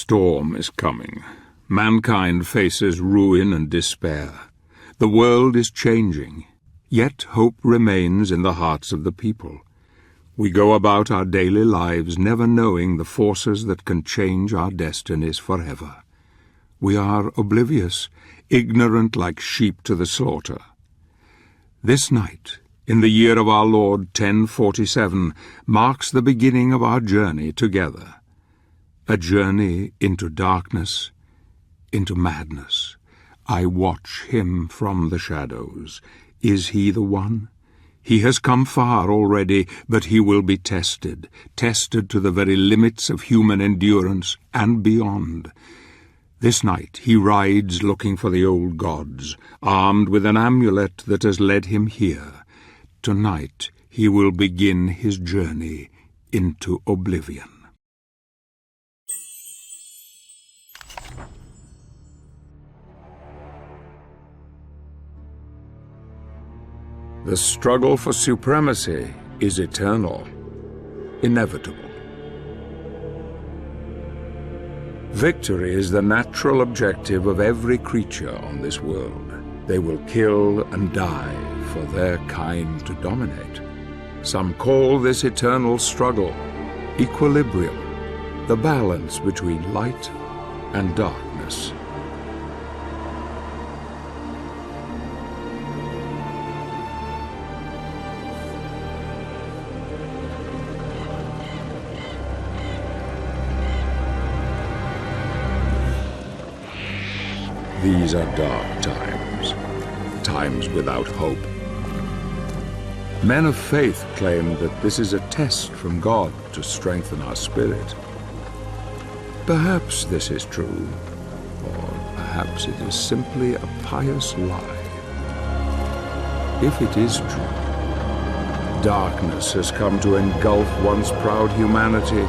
storm is coming. Mankind faces ruin and despair. The world is changing, yet hope remains in the hearts of the people. We go about our daily lives never knowing the forces that can change our destinies forever. We are oblivious, ignorant like sheep to the slaughter. This night, in the year of our Lord 1047, marks the beginning of our journey together. A journey into darkness, into madness. I watch him from the shadows. Is he the one? He has come far already, but he will be tested to the very limits of human endurance and beyond. This night he rides looking for the old gods, armed with an amulet that has led him here. Tonight he will begin his journey into oblivion. The struggle for supremacy is eternal, inevitable. Victory is the natural objective of every creature on this world. They will kill and die for their kind to dominate. Some call this eternal struggle equilibrium, the balance between light and darkness. These are dark times, times without hope. Men of faith claim that this is a test from God to strengthen our spirit. Perhaps this is true, or perhaps it is simply a pious lie. If it is true, darkness has come to engulf once proud humanity,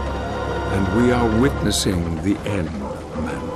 and we are witnessing the end of mankind.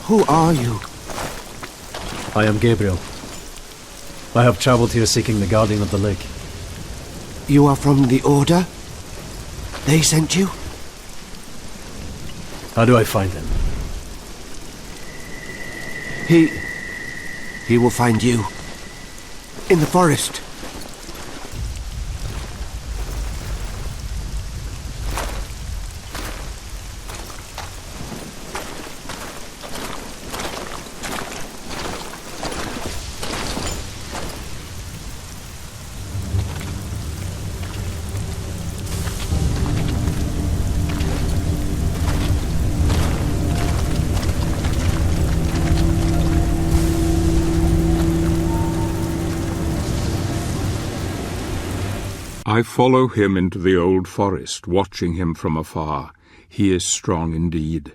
Who are you? I am Gabriel. I have traveled here seeking the Guardian of the Lake. You are from the Order? They sent you? How do I find him? He will find you. In the forest. I follow him into the old forest, watching him from afar. He is strong indeed.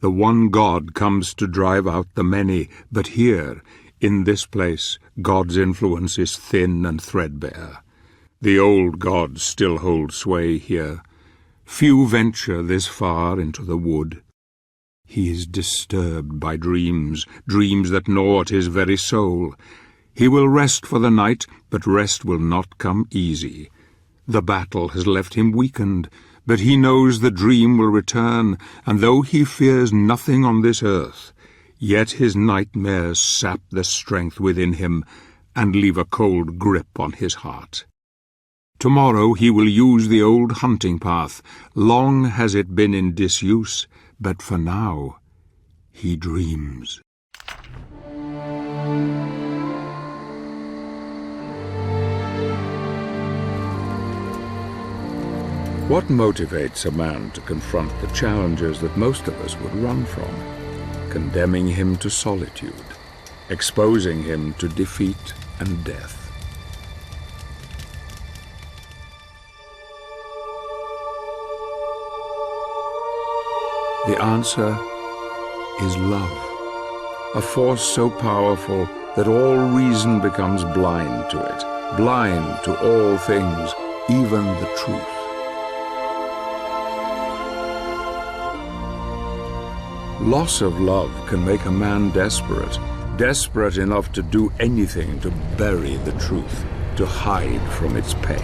The one God comes to drive out the many, but here, in this place, God's influence is thin and threadbare. The old gods still hold sway here. Few venture this far into the wood. He is disturbed by dreams, dreams that gnaw at his very soul. He will rest for the night, but rest will not come easy. The battle has left him weakened, but he knows the dream will return, and though he fears nothing on this earth, yet his nightmares sap the strength within him and leave a cold grip on his heart. Tomorrow he will use the old hunting path. Long has it been in disuse, but for now he dreams. What motivates a man to confront the challenges that most of us would run from? Condemning him to solitude, exposing him to defeat and death. The answer is love, a force so powerful that all reason becomes blind to it, blind to all things, even the truth. Loss of love can make a man desperate, desperate enough to do anything to bury the truth, to hide from its pain.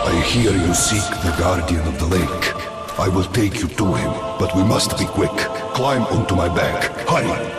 I hear you seek the guardian of the lake. I will take you to him, but we must be quick. Climb onto my back. Hurry!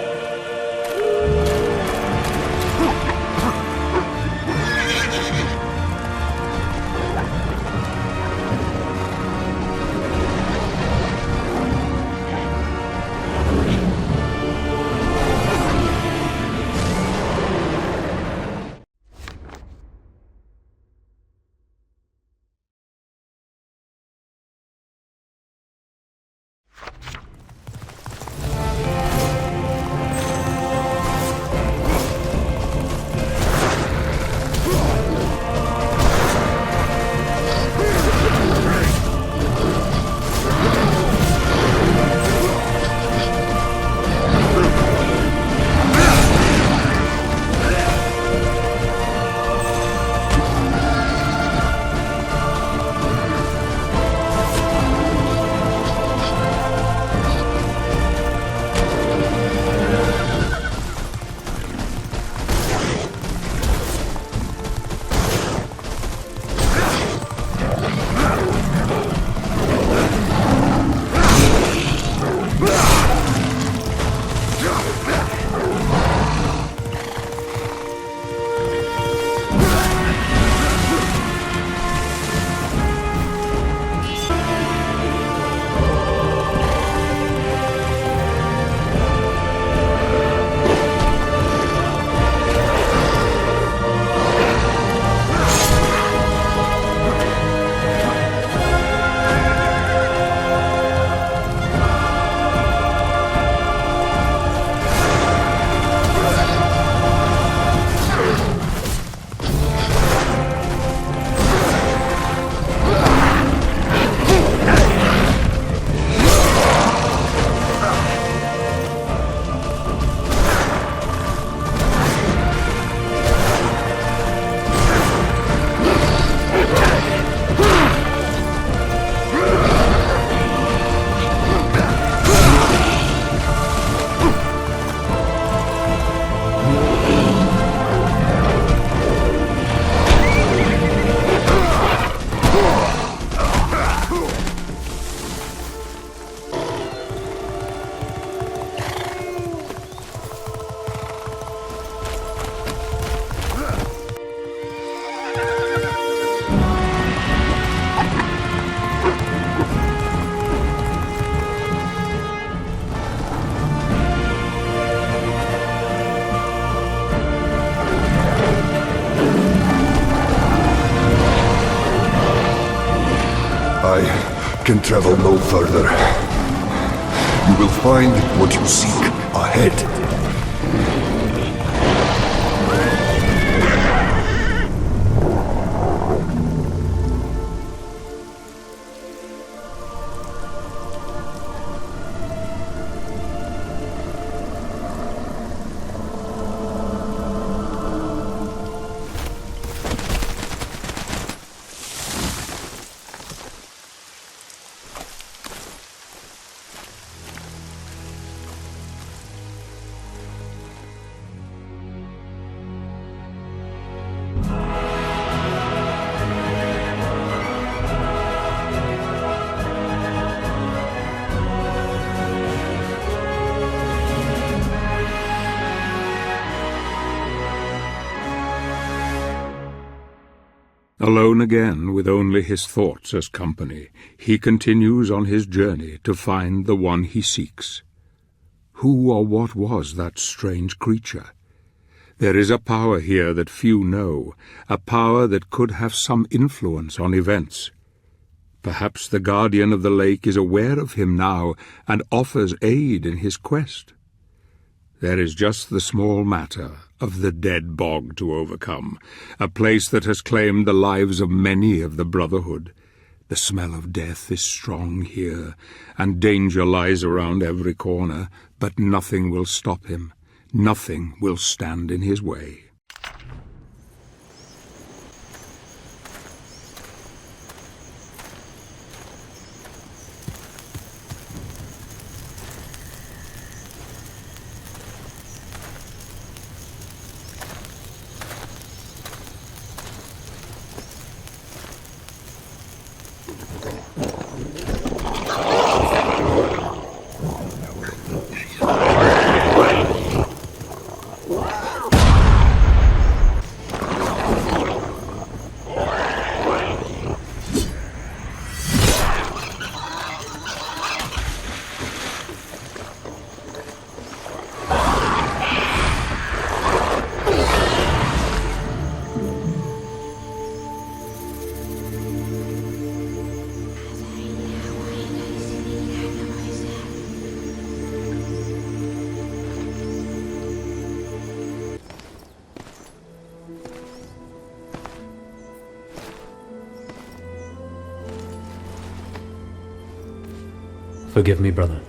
can travel no further. You will find what you seek ahead. Alone again, with only his thoughts as company, he continues on his journey to find the one he seeks. Who or what was that strange creature? There is a power here that few know, a power that could have some influence on events. Perhaps the guardian of the lake is aware of him now and offers aid in his quest. There is just the small matter of the dead bog to overcome, a place that has claimed the lives of many of the Brotherhood. The smell of death is strong here, and danger lies around every corner, but nothing will stop him. Nothing will stand in his way. Forgive me, brother,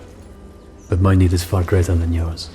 but my need is far greater than yours.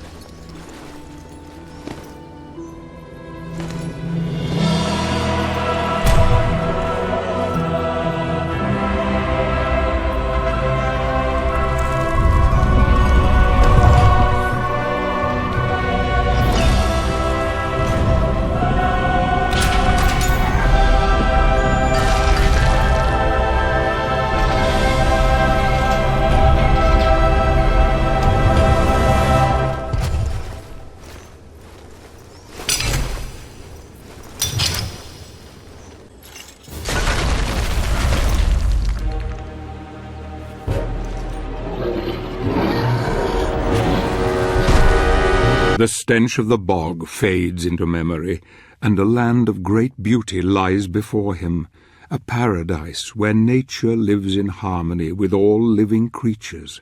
The stench of the bog fades into memory, and a land of great beauty lies before him, a paradise where nature lives in harmony with all living creatures,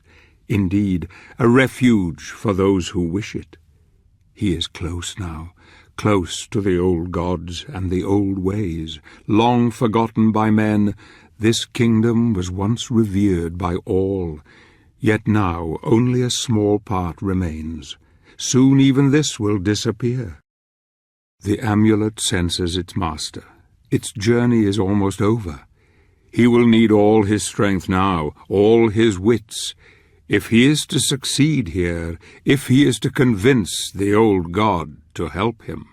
indeed, a refuge for those who wish it. He is close now, close to the old gods and the old ways, long forgotten by men. This kingdom was once revered by all, yet now only a small part remains. Soon even this will disappear. The amulet senses its master. Its journey is almost over. He will need all his strength now, all his wits. If he is to succeed here, if he is to convince the old god to help him.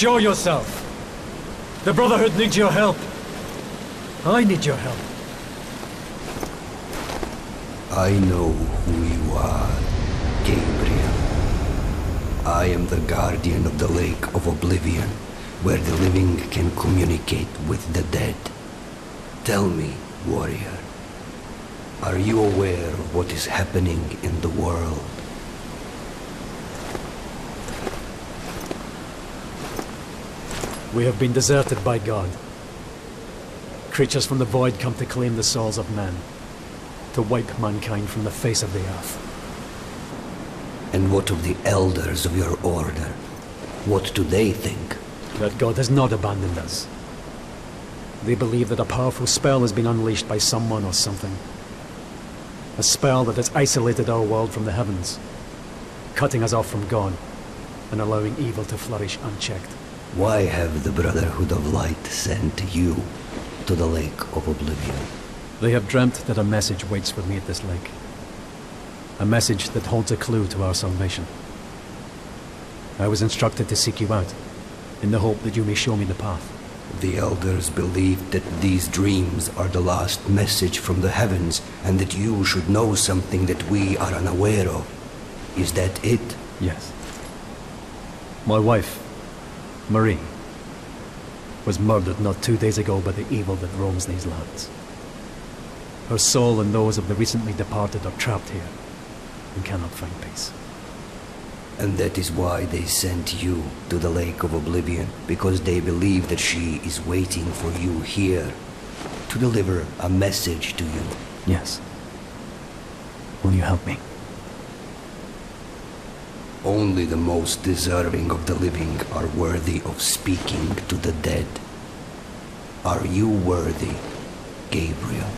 Show yourself! The Brotherhood needs your help. I need your help. I know who you are, Gabriel. I am the guardian of the Lake of Oblivion, where the living can communicate with the dead. Tell me, warrior, are you aware of what is happening in the world? We have been deserted by God. Creatures from the void come to claim the souls of men, to wipe mankind from the face of the earth. And what of the elders of your order? What do they think? That God has not abandoned us. They believe that a powerful spell has been unleashed by someone or something. A spell that has isolated our world from the heavens, cutting us off from God, and allowing evil to flourish unchecked. Why have the Brotherhood of Light sent you to the Lake of Oblivion? They have dreamt that a message waits for me at this lake. A message that holds a clue to our salvation. I was instructed to seek you out, in the hope that you may show me the path. The elders believe that these dreams are the last message from the heavens, and that you should know something that we are unaware of. Is that it? Yes. My wife, Marie, was murdered not 2 days ago by the evil that roams these lands. Her soul and those of the recently departed are trapped here and cannot find peace. And that is why they sent you to the Lake of Oblivion, because they believe that she is waiting for you here to deliver a message to you. Yes. Will you help me? Only the most deserving of the living are worthy of speaking to the dead. Are you worthy, Gabriel?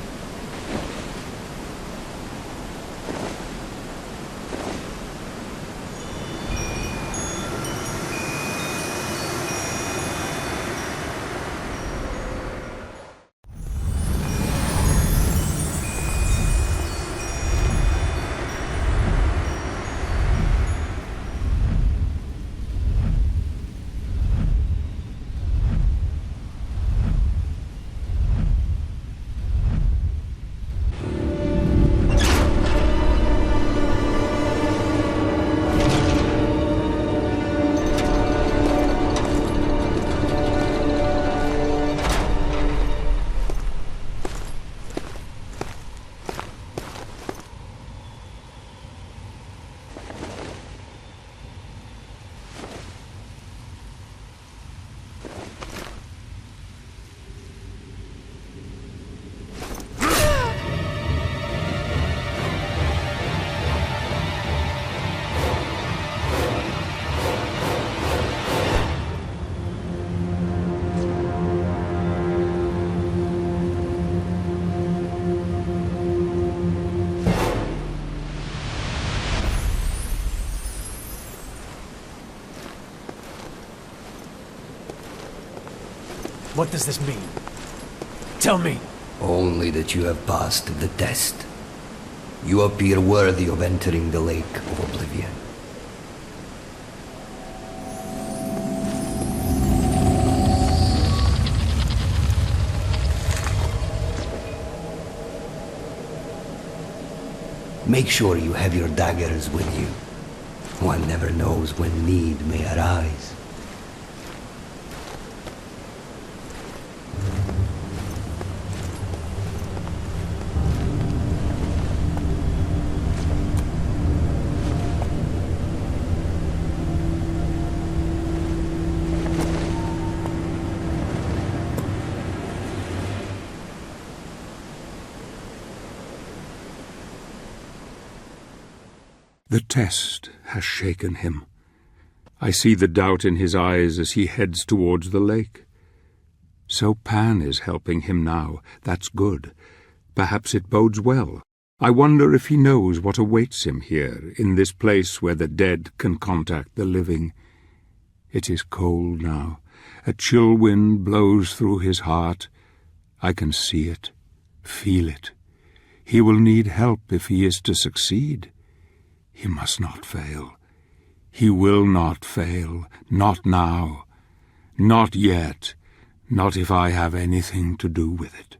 What does this mean? Tell me! Only that you have passed the test. You appear worthy of entering the Lake of Oblivion. Make sure you have your daggers with you. One never knows when need may arise. The test has shaken him. I see the doubt in his eyes as he heads towards the lake. So Pan is helping him now. That's good. Perhaps it bodes well. I wonder if he knows what awaits him here, in this place where the dead can contact the living. It is cold now. A chill wind blows through his heart. I can see it, feel it. He will need help if he is to succeed. He must not fail. He will not fail. Not now. Not yet. Not if I have anything to do with it.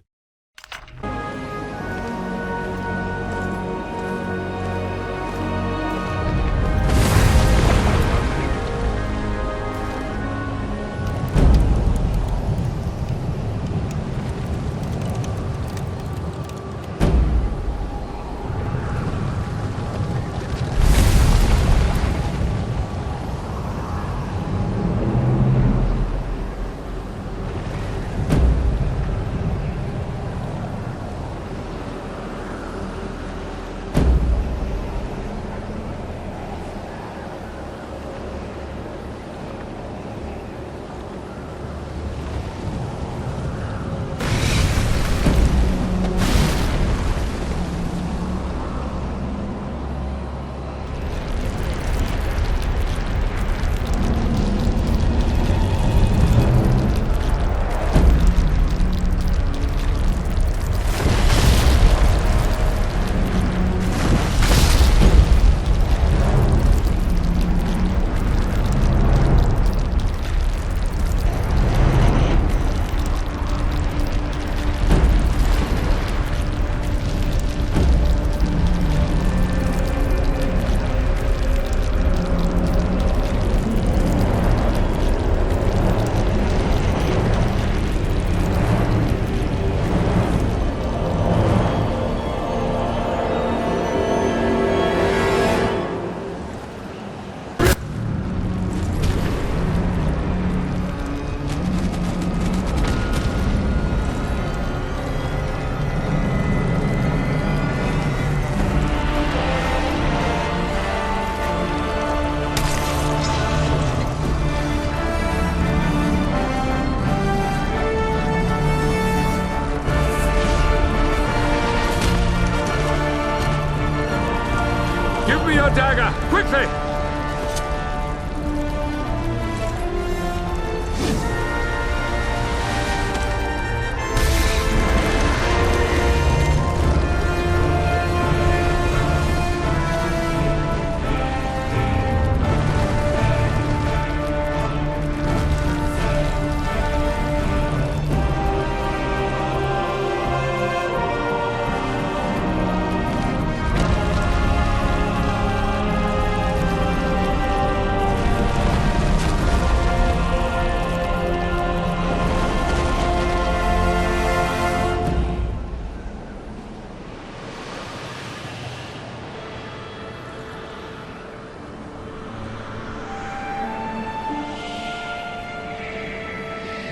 dagger! Quickly!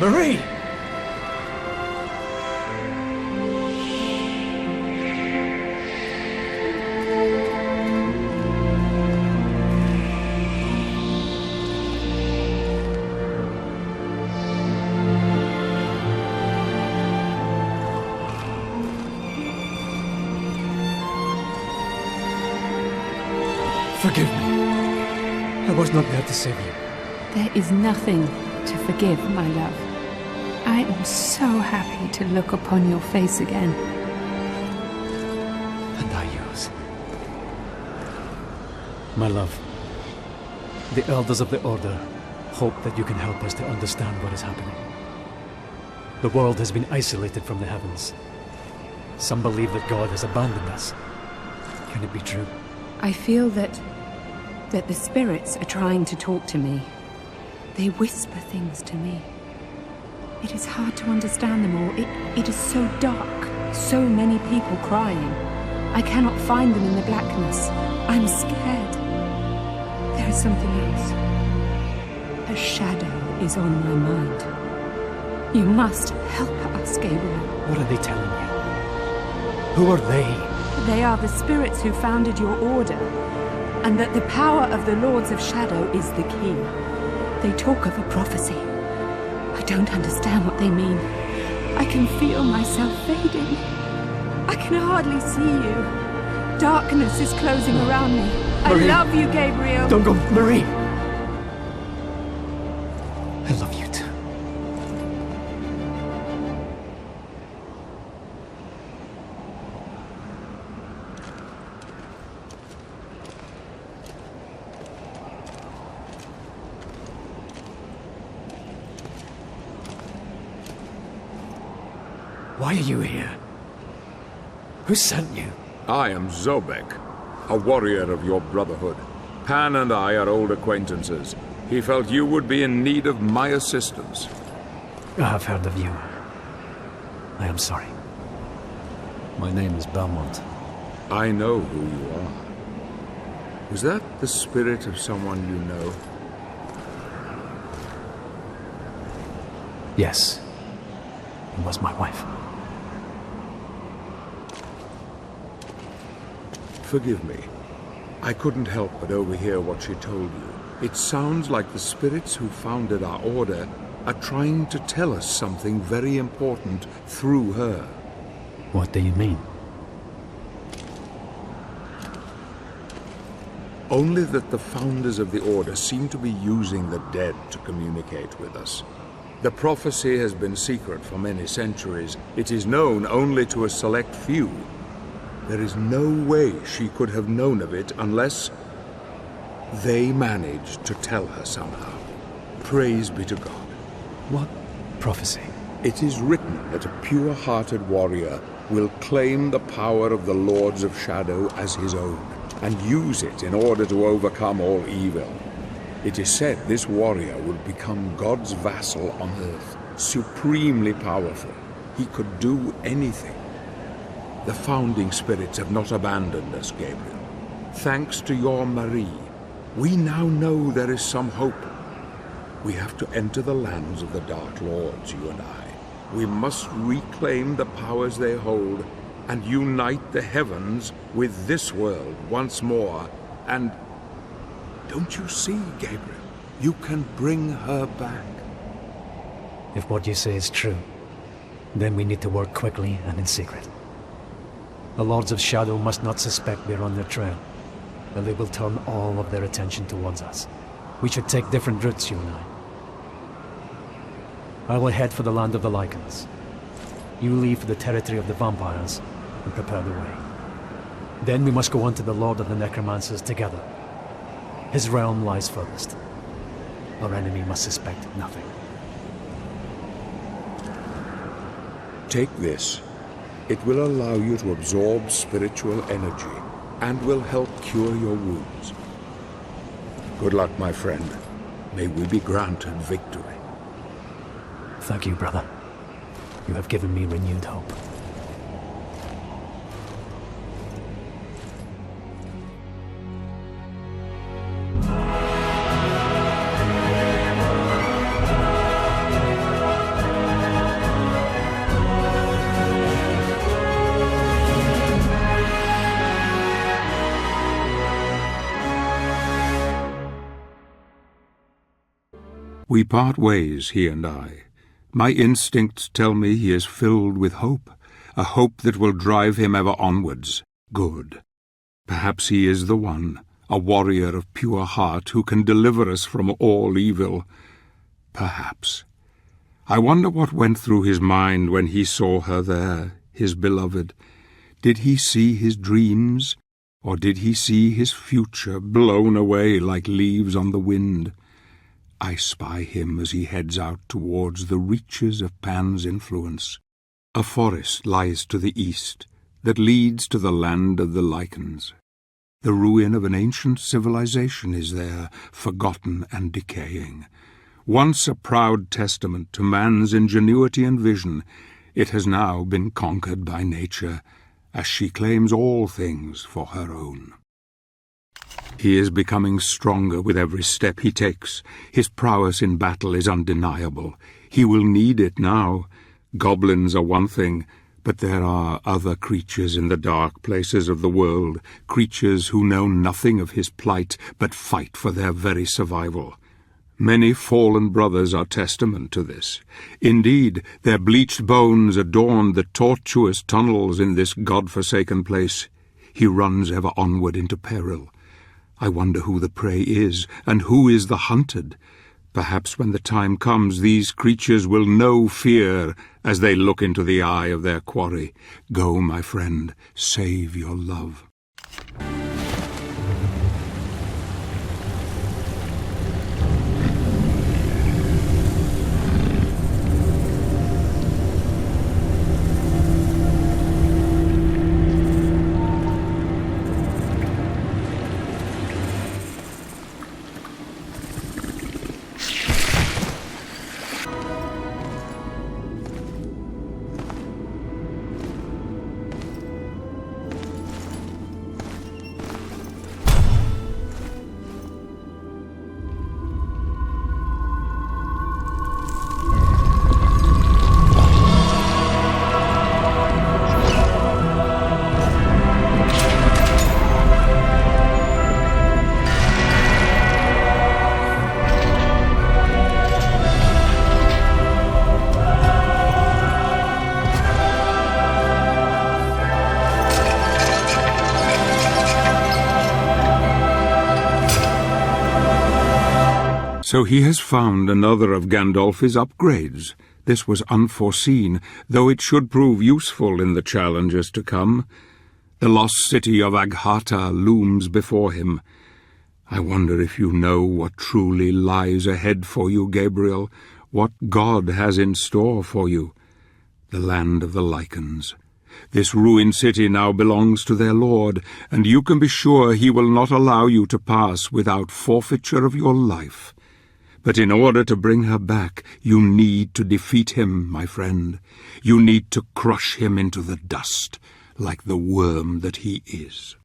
Marie! Forgive me. I was not there to save you. There is nothing to forgive, my love. I am so happy to look upon your face again. And I yours. My love, the elders of the Order hope that you can help us to understand what is happening. The world has been isolated from the heavens. Some believe that God has abandoned us. Can it be true? I feel that the spirits are trying to talk to me. They whisper things to me. It is hard to understand them all. It is so dark. So many people crying. I cannot find them in the blackness. I'm scared. There is something else. A shadow is on my mind. You must help us, Gabriel. What are they telling you? Who are they? They are the spirits who founded your order, and that the power of the Lords of Shadow is the key. They talk of a prophecy. I don't understand what they mean. I can feel myself fading. I can hardly see you. Darkness is closing around me. Marie. I love you, Gabriel. Don't go, Marie! I love you too. Why are you here? Who sent you? I am Zobek, a warrior of your brotherhood. Pan and I are old acquaintances. He felt you would be in need of my assistance. I have heard of you. I am sorry. My name is Belmont. I know who you are. Was that the spirit of someone you know? Yes. It was my wife. Forgive me. I couldn't help but overhear what she told you. It sounds like the spirits who founded our order are trying to tell us something very important through her. What do you mean? Only that the founders of the order seem to be using the dead to communicate with us. The prophecy has been secret for many centuries. It is known only to a select few. There is no way she could have known of it unless they managed to tell her somehow. Praise be to God. What prophecy? It is written that a pure-hearted warrior will claim the power of the Lords of Shadow as his own, and use it in order to overcome all evil. It is said this warrior will become God's vassal on earth, supremely powerful. He could do anything. The founding spirits have not abandoned us, Gabriel. Thanks to your Marie, we now know there is some hope. We have to enter the lands of the Dark Lords, you and I. We must reclaim the powers they hold and unite the heavens with this world once more. And don't you see, Gabriel? You can bring her back. If what you say is true, then we need to work quickly and in secret. The Lords of Shadow must not suspect we're on their trail. then they will turn all of their attention towards us. We should take different routes, you and I will head for the land of the Lycans. You leave for the territory of the vampires and prepare the way. Then we must go on to the Lord of the Necromancers together. His realm lies furthest. Our enemy must suspect nothing. Take this. It will allow you to absorb spiritual energy and will help cure your wounds. Good luck, my friend. May we be granted victory. Thank you, brother. You have given me renewed hope. We part ways, he and I. My instincts tell me he is filled with hope, a hope that will drive him ever onwards. Good. Perhaps he is the one, a warrior of pure heart who can deliver us from all evil. Perhaps. I wonder what went through his mind when he saw her there, his beloved. Did he see his dreams, or did he see his future blown away like leaves on the wind? I spy him as he heads out towards the reaches of Pan's influence. A forest lies to the east that leads to the land of the Lycans. The ruin of an ancient civilization is there, forgotten and decaying. Once a proud testament to man's ingenuity and vision, it has now been conquered by nature, as she claims all things for her own. He is becoming stronger with every step he takes. His prowess in battle is undeniable. He will need it now. Goblins are one thing, but there are other creatures in the dark places of the world, creatures who know nothing of his plight, but fight for their very survival. Many fallen brothers are testament to this. Indeed, their bleached bones adorn the tortuous tunnels in this god-forsaken place. He runs ever onward into peril. I wonder who the prey is, and who is the hunted. Perhaps when the time comes, these creatures will know fear as they look into the eye of their quarry. Go, my friend, save your love. So he has found another of Gandolfi's upgrades. This was unforeseen, though it should prove useful in the challenges to come. The lost city of Aghata looms before him. I wonder if you know what truly lies ahead for you, Gabriel, what God has in store for you. The land of the Lycans. This ruined city now belongs to their lord, and you can be sure he will not allow you to pass without forfeiture of your life. But in order to bring her back, you need to defeat him, my friend. You need to crush him into the dust, like the worm that he is.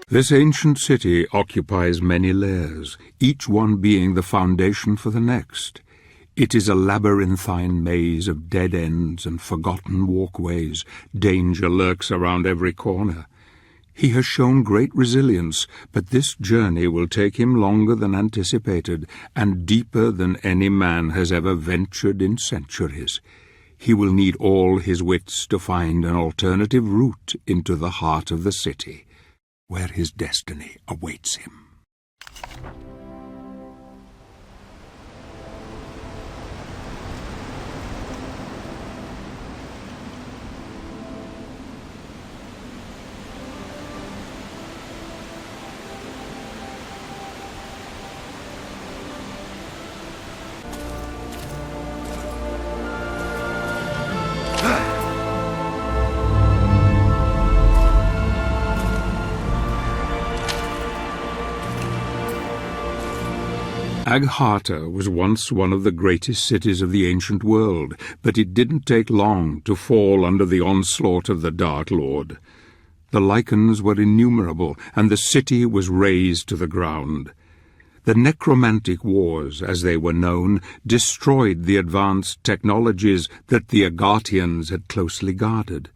This ancient city occupies many layers, each one being the foundation for the next. It is a labyrinthine maze of dead ends and forgotten walkways. Danger lurks around every corner. He has shown great resilience, but this journey will take him longer than anticipated and deeper than any man has ever ventured in centuries. He will need all his wits to find an alternative route into the heart of the city, where his destiny awaits him. Agharta was once one of the greatest cities of the ancient world, but it didn't take long to fall under the onslaught of the Dark Lord. The lichens were innumerable, and the city was razed to the ground. The necromantic wars, as they were known, destroyed the advanced technologies that the Agartians had closely guarded.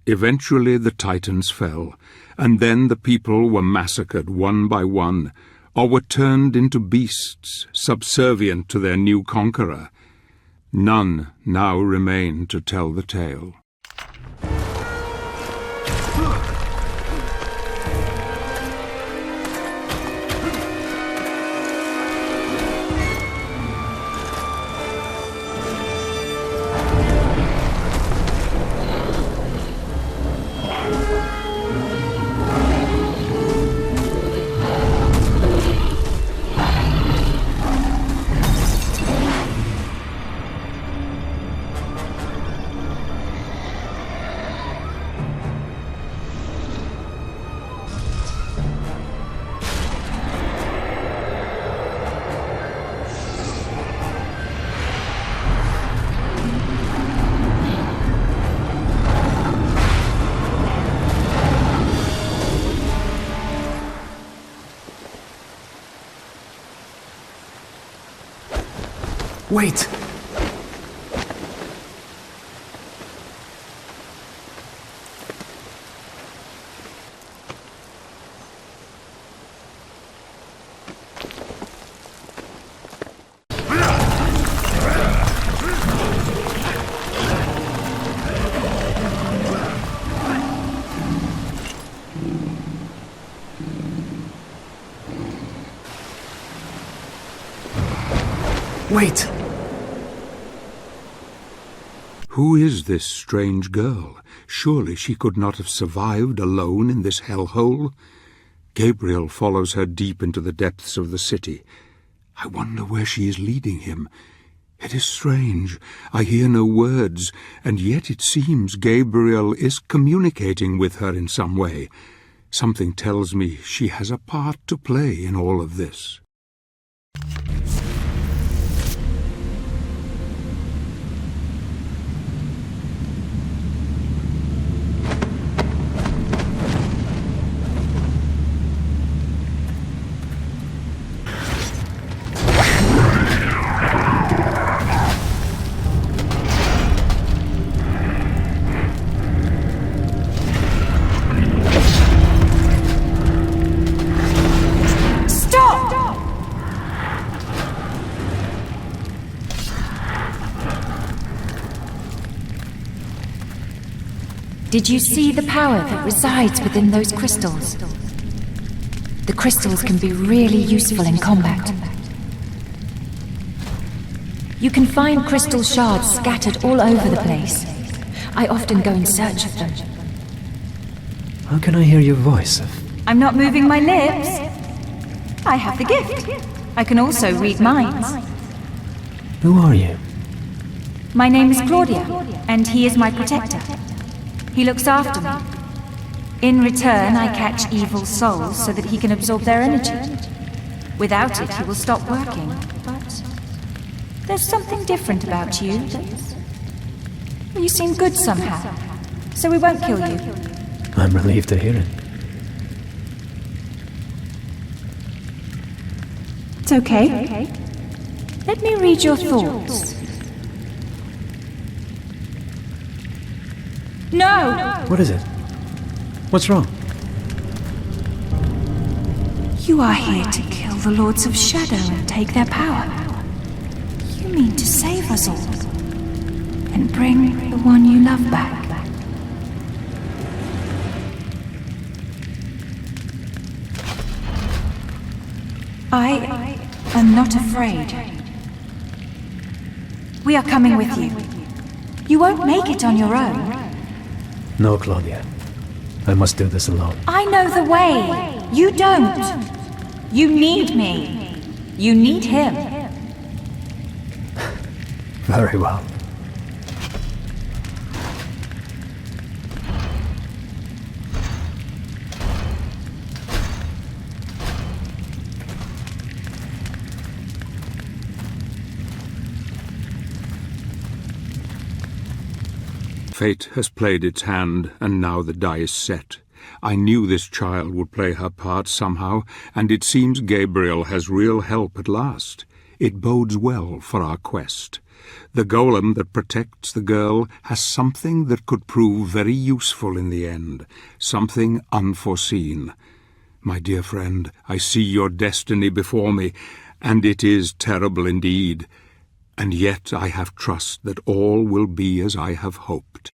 Eventually the Titans fell, and then the people were massacred one by one, or were turned into beasts, subservient to their new conqueror. None now remain to tell the tale. Wait! Wait! Who is this strange girl? Surely she could not have survived alone in this hellhole. Gabriel follows her deep into the depths of the city. I wonder where she is leading him. It is strange. I hear no words, and yet it seems Gabriel is communicating with her in some way. Something tells me she has a part to play in all of this. Did you see the power that resides within those crystals? The crystals can be really useful in combat. You can find crystal shards scattered all over the place. I often go in search of them. How can I hear your voice? I'm not moving my lips. I have the gift. I can also read minds. Who are you? My name is Claudia, and he is my protector. He looks after me. In return, I catch evil souls so that he can absorb their energy. Without it, he will stop working. But there's something different about you. You seem good somehow, so we won't kill you. I'm relieved to hear it. It's okay. Let me read your thoughts. No! What is it? What's wrong? You are here to kill the Lords of Shadow and take their power. You mean to save us all and bring the one you love back. I am not afraid. We are coming with you. You won't make it on your own. No, Claudia. I must do this alone. I know the way. You don't. You need me. You need him. Very well. Fate has played its hand, and now the die is set. I knew this child would play her part somehow, and it seems Gabriel has real help at last. It bodes well for our quest. The golem that protects the girl has something that could prove very useful in the end, something unforeseen. My dear friend, I see your destiny before me, and it is terrible indeed. And yet I have trust that all will be as I have hoped.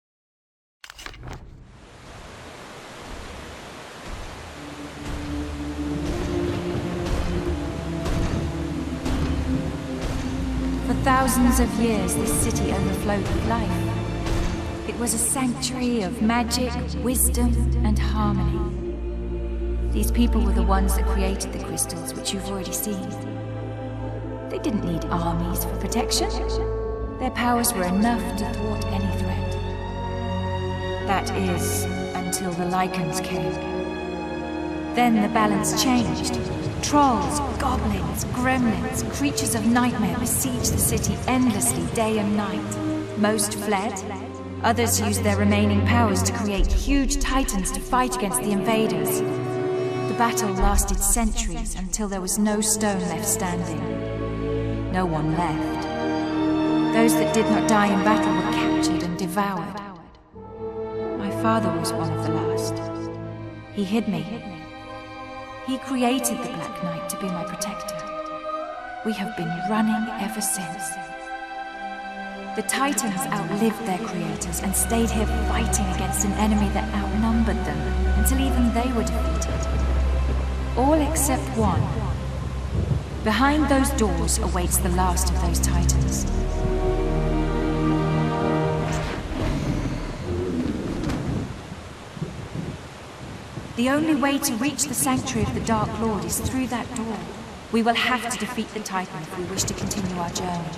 For thousands of years, this city overflowed with life. It was a sanctuary of magic, wisdom, and harmony. These people were the ones that created the crystals, which you've already seen. They didn't need armies for protection. Their powers were enough to thwart any threat. That is, until the lichens came. Then the balance changed. Trolls, goblins, gremlins, creatures of nightmare besieged the city endlessly day and night. Most fled. Others used their remaining powers to create huge titans to fight against the invaders. The battle lasted centuries until there was no stone left standing. No one left. Those that did not die in battle were captured and devoured. My father was one of the last. He hid me. He created the Black Knight to be my protector. We have been running ever since. The Titans outlived their creators and stayed here fighting against an enemy that outnumbered them until even they were defeated. All except one. Behind those doors awaits the last of those Titans. The only way to reach the sanctuary of the Dark Lord is through that door. We will have to defeat the Titan if we wish to continue our journey.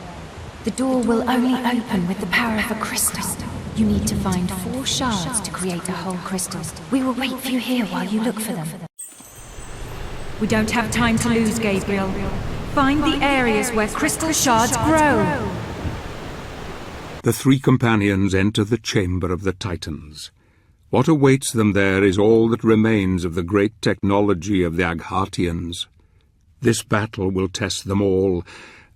The door will only open with the power of a crystal. You need to find 4 shards to create a whole crystal. We will wait for you here while you look for them. We don't have time to lose, Gabriel. Find the areas where crystal shards grow. The 3 companions enter the chamber of the Titans. What awaits them there is all that remains of the great technology of the Aghartians. This battle will test them all,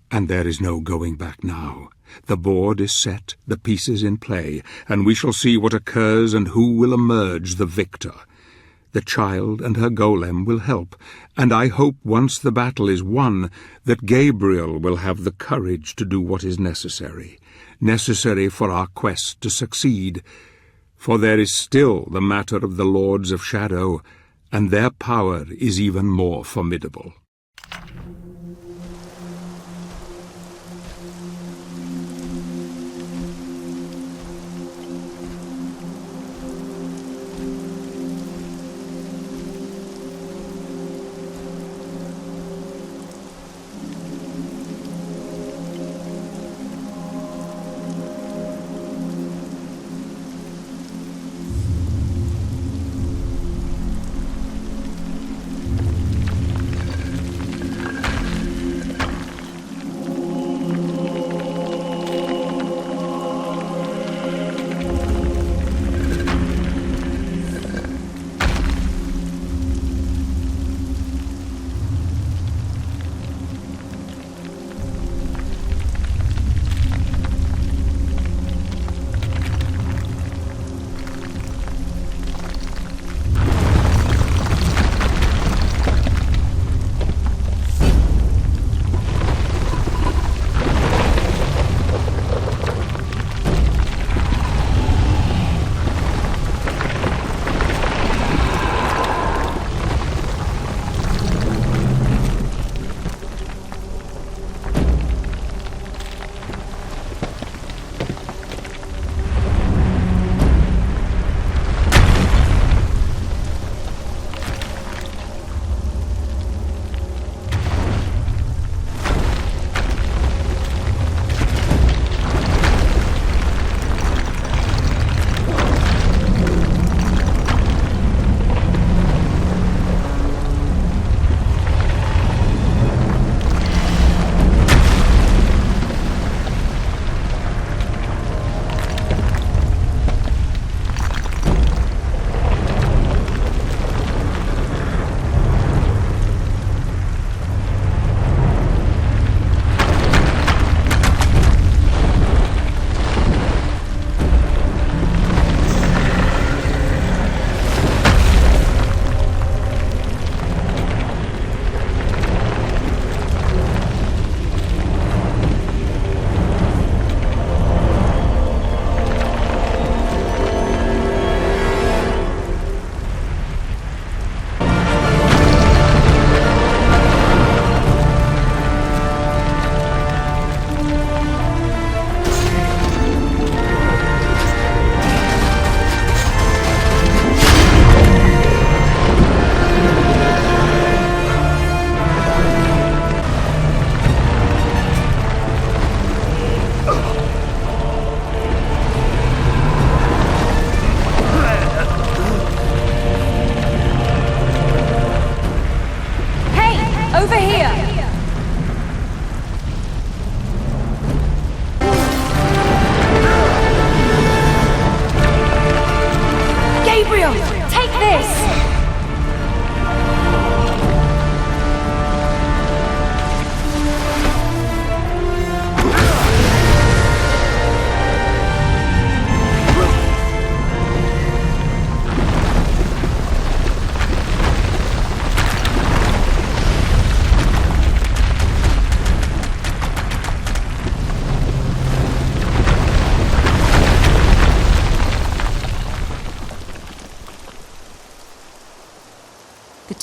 and there is no going back now. The board is set, the pieces in play, and we shall see what occurs and who will emerge the victor. The child and her golem will help, and I hope once the battle is won that Gabriel will have the courage to do what is necessary for our quest to succeed. For there is still the matter of the Lords of Shadow, and their power is even more formidable.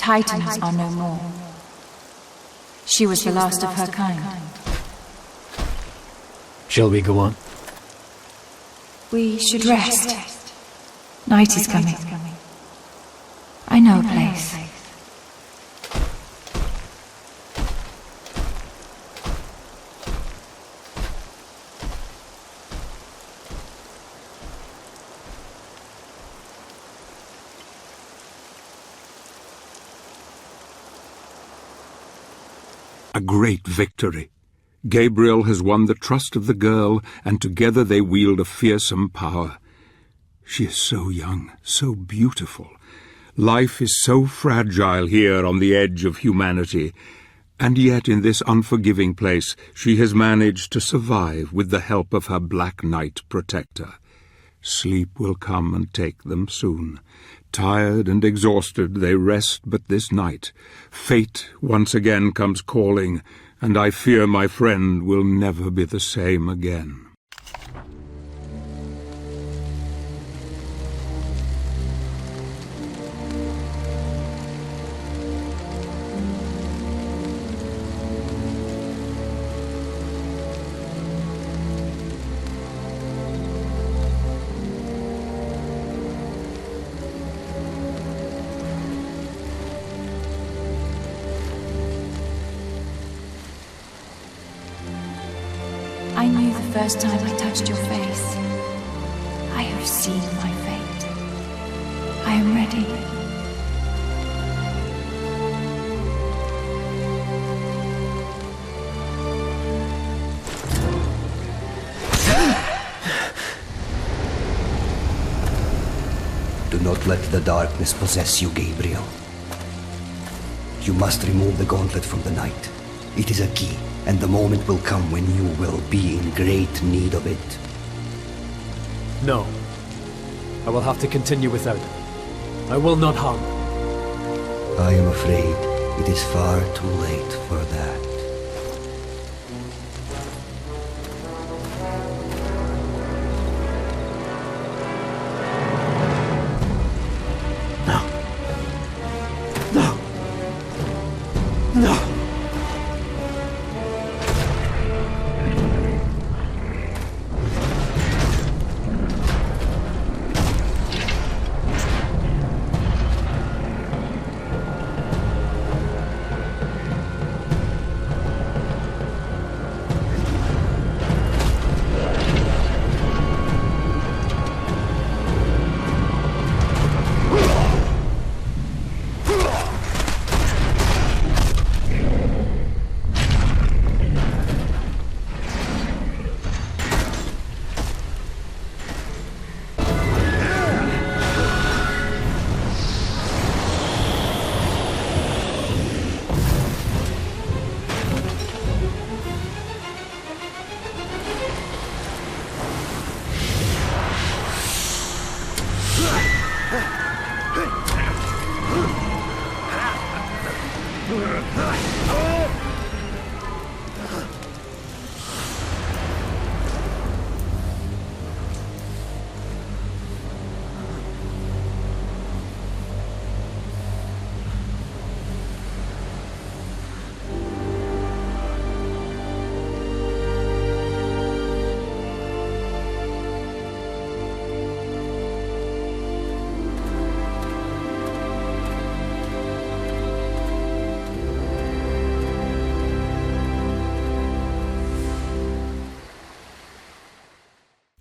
Titans are no more. She was the last of her kind. Shall we go on? We should rest. Night is coming. I know a place. A great victory. Gabriel has won the trust of the girl, and together they wield a fearsome power. She is so young, so beautiful. Life is so fragile here on the edge of humanity, and yet in this unforgiving place she has managed to survive with the help of her Black Knight protector. Sleep will come and take them soon. Tired and exhausted, they rest but this night. Fate once again comes calling, and I fear my friend will never be the same again. I knew the first time I touched your face. I have seen my fate. I am ready. Do not let the darkness possess you, Gabriel. You must remove the gauntlet from the night. It is a key, and the moment will come when you will be in great need of it. No. I will have to continue without it. I will not harm. I am afraid it is far too late for that.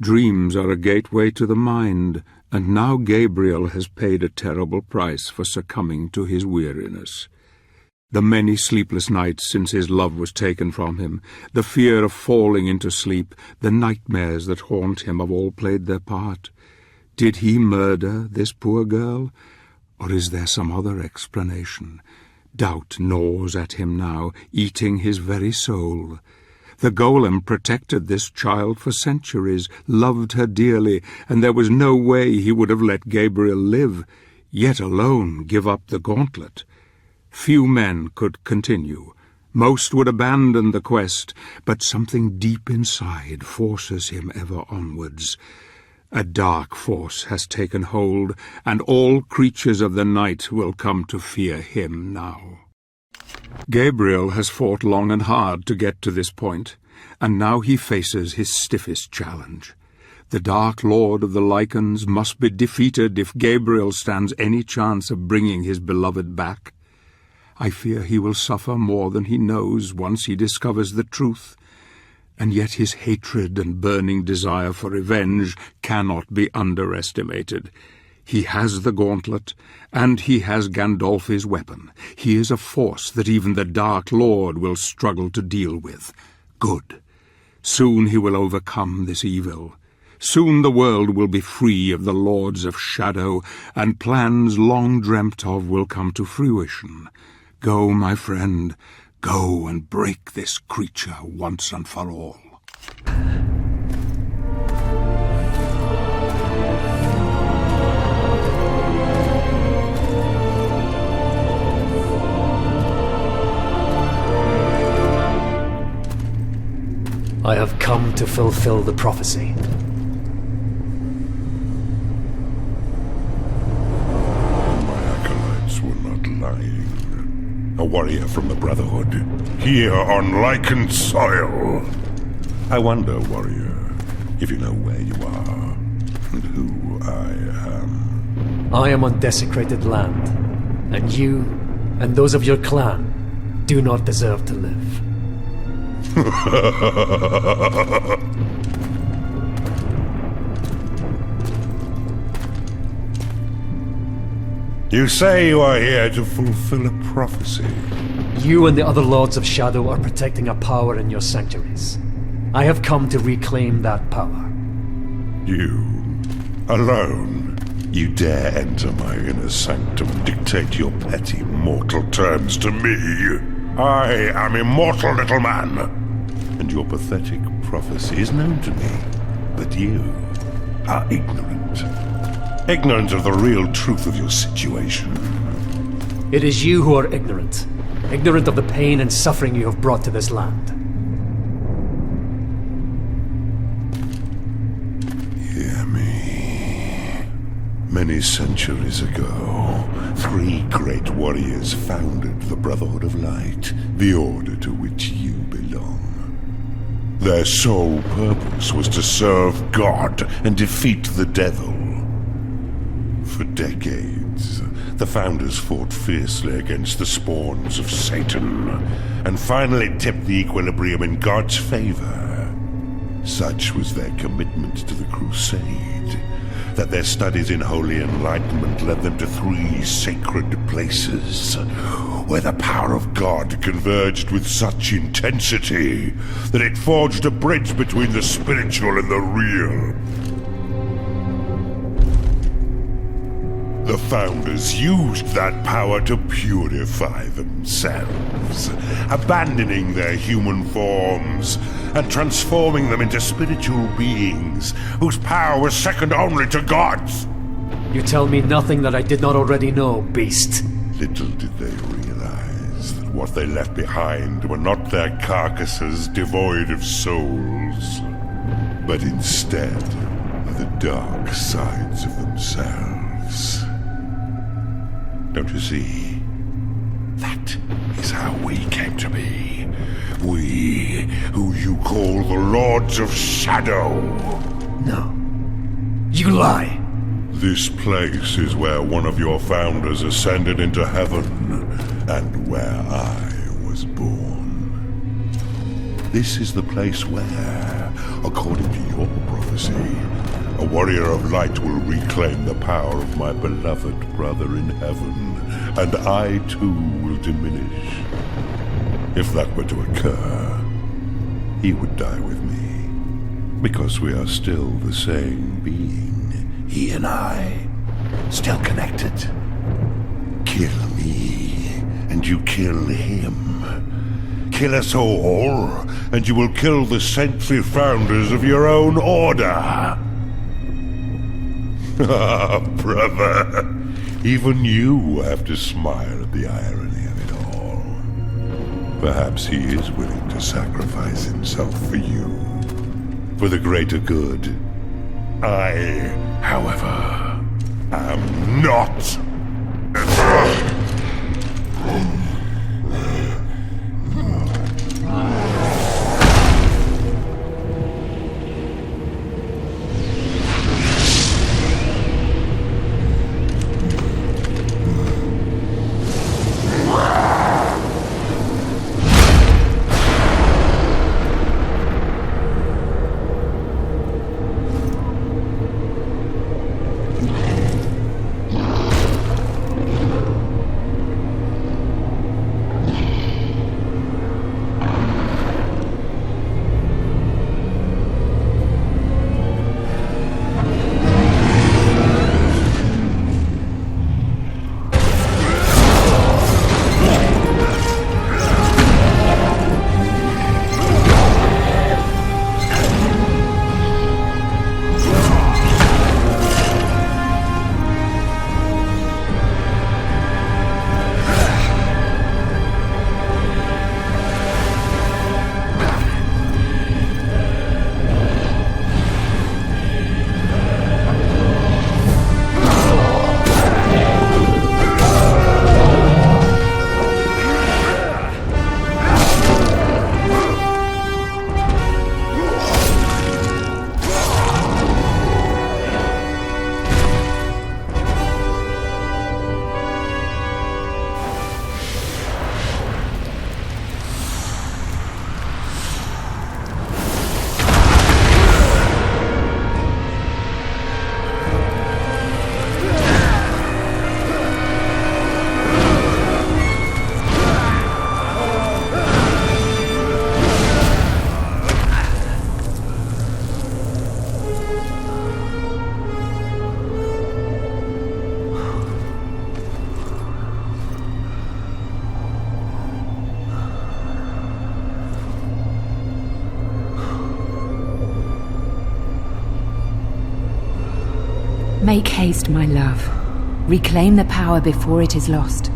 Dreams are a gateway to the mind, and now Gabriel has paid a terrible price for succumbing to his weariness. The many sleepless nights since his love was taken from him, the fear of falling into sleep, the nightmares that haunt him have all played their part. Did he murder this poor girl, or is there some other explanation? Doubt gnaws at him now, eating his very soul. The golem protected this child for centuries, loved her dearly, and there was no way he would have let Gabriel live, yet alone give up the gauntlet. Few men could continue. Most would abandon the quest, but something deep inside forces him ever onwards. A dark force has taken hold, and all creatures of the night will come to fear him now. Gabriel has fought long and hard to get to this point, and now he faces his stiffest challenge. The Dark Lord of the Lycans must be defeated if Gabriel stands any chance of bringing his beloved back. I fear he will suffer more than he knows once he discovers the truth, and yet his hatred and burning desire for revenge cannot be underestimated. He has the gauntlet, and he has Gandolfi's weapon. He is a force that even the Dark Lord will struggle to deal with. Good. Soon he will overcome this evil. Soon the world will be free of the Lords of Shadow, and plans long dreamt of will come to fruition. Go, my friend, go and break this creature once and for all. I have come to fulfill the prophecy. A warrior from the Brotherhood, here on Lycan soil. I wonder, warrior, if you know where you are, and who I am. I am on desecrated land, and you, and those of your clan, do not deserve to live. You say you are here to fulfill a prophecy. You and the other Lords of Shadow are protecting a power in your sanctuaries. I have come to reclaim that power. You, alone, you dare enter my inner sanctum, dictate your petty mortal terms to me. I am immortal, little man. And your pathetic prophecy is known to me. But you are ignorant. Ignorant of the real truth of your situation. It is you who are ignorant. Ignorant of the pain and suffering you have brought to this land. Hear me. Many centuries ago, 3 great warriors founded the Brotherhood of Light, the order to which you belong. Their sole purpose was to serve God and defeat the devil. For decades, the founders fought fiercely against the spawns of Satan, and finally tipped the equilibrium in God's favor. Such was their commitment to the crusade, that their studies in holy enlightenment led them to 3 sacred places, where the power of God converged with such intensity that it forged a bridge between the spiritual and the real. The founders used that power to purify themselves, abandoning their human forms and transforming them into spiritual beings whose power was second only to God's. You tell me nothing that I did not already know, beast. Little did they realize that what they left behind were not their carcasses devoid of souls, but instead the dark sides of themselves. Don't you see? That is how we came to be. We, who you call the Lords of Shadow. No. You lie. This place is where one of your founders ascended into heaven, and where I was born. This is the place where, according to your prophecy, a warrior of light will reclaim the power of my beloved brother in heaven, and I too will diminish. If that were to occur, he would die with me, because we are still the same being, he and I, still connected. Kill me, and you kill him. Kill us all, and you will kill the saintly founders of your own order. Ah, brother, even you have to smile at the irony of it all. Perhaps he is willing to sacrifice himself for you, for the greater good. I, however, am not. Make haste, my love. Reclaim the power before it is lost.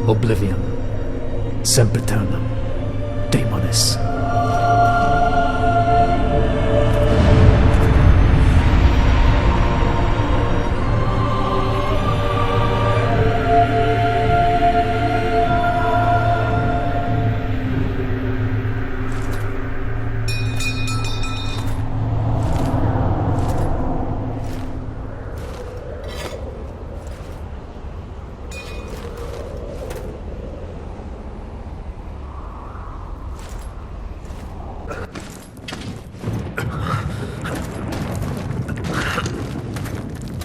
Oblivion. Sempiternum. Daemonis.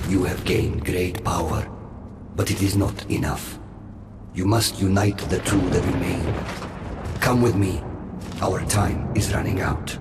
You have gained great power, but it is not enough. You must unite the two that remain. Come with me. Our time is running out.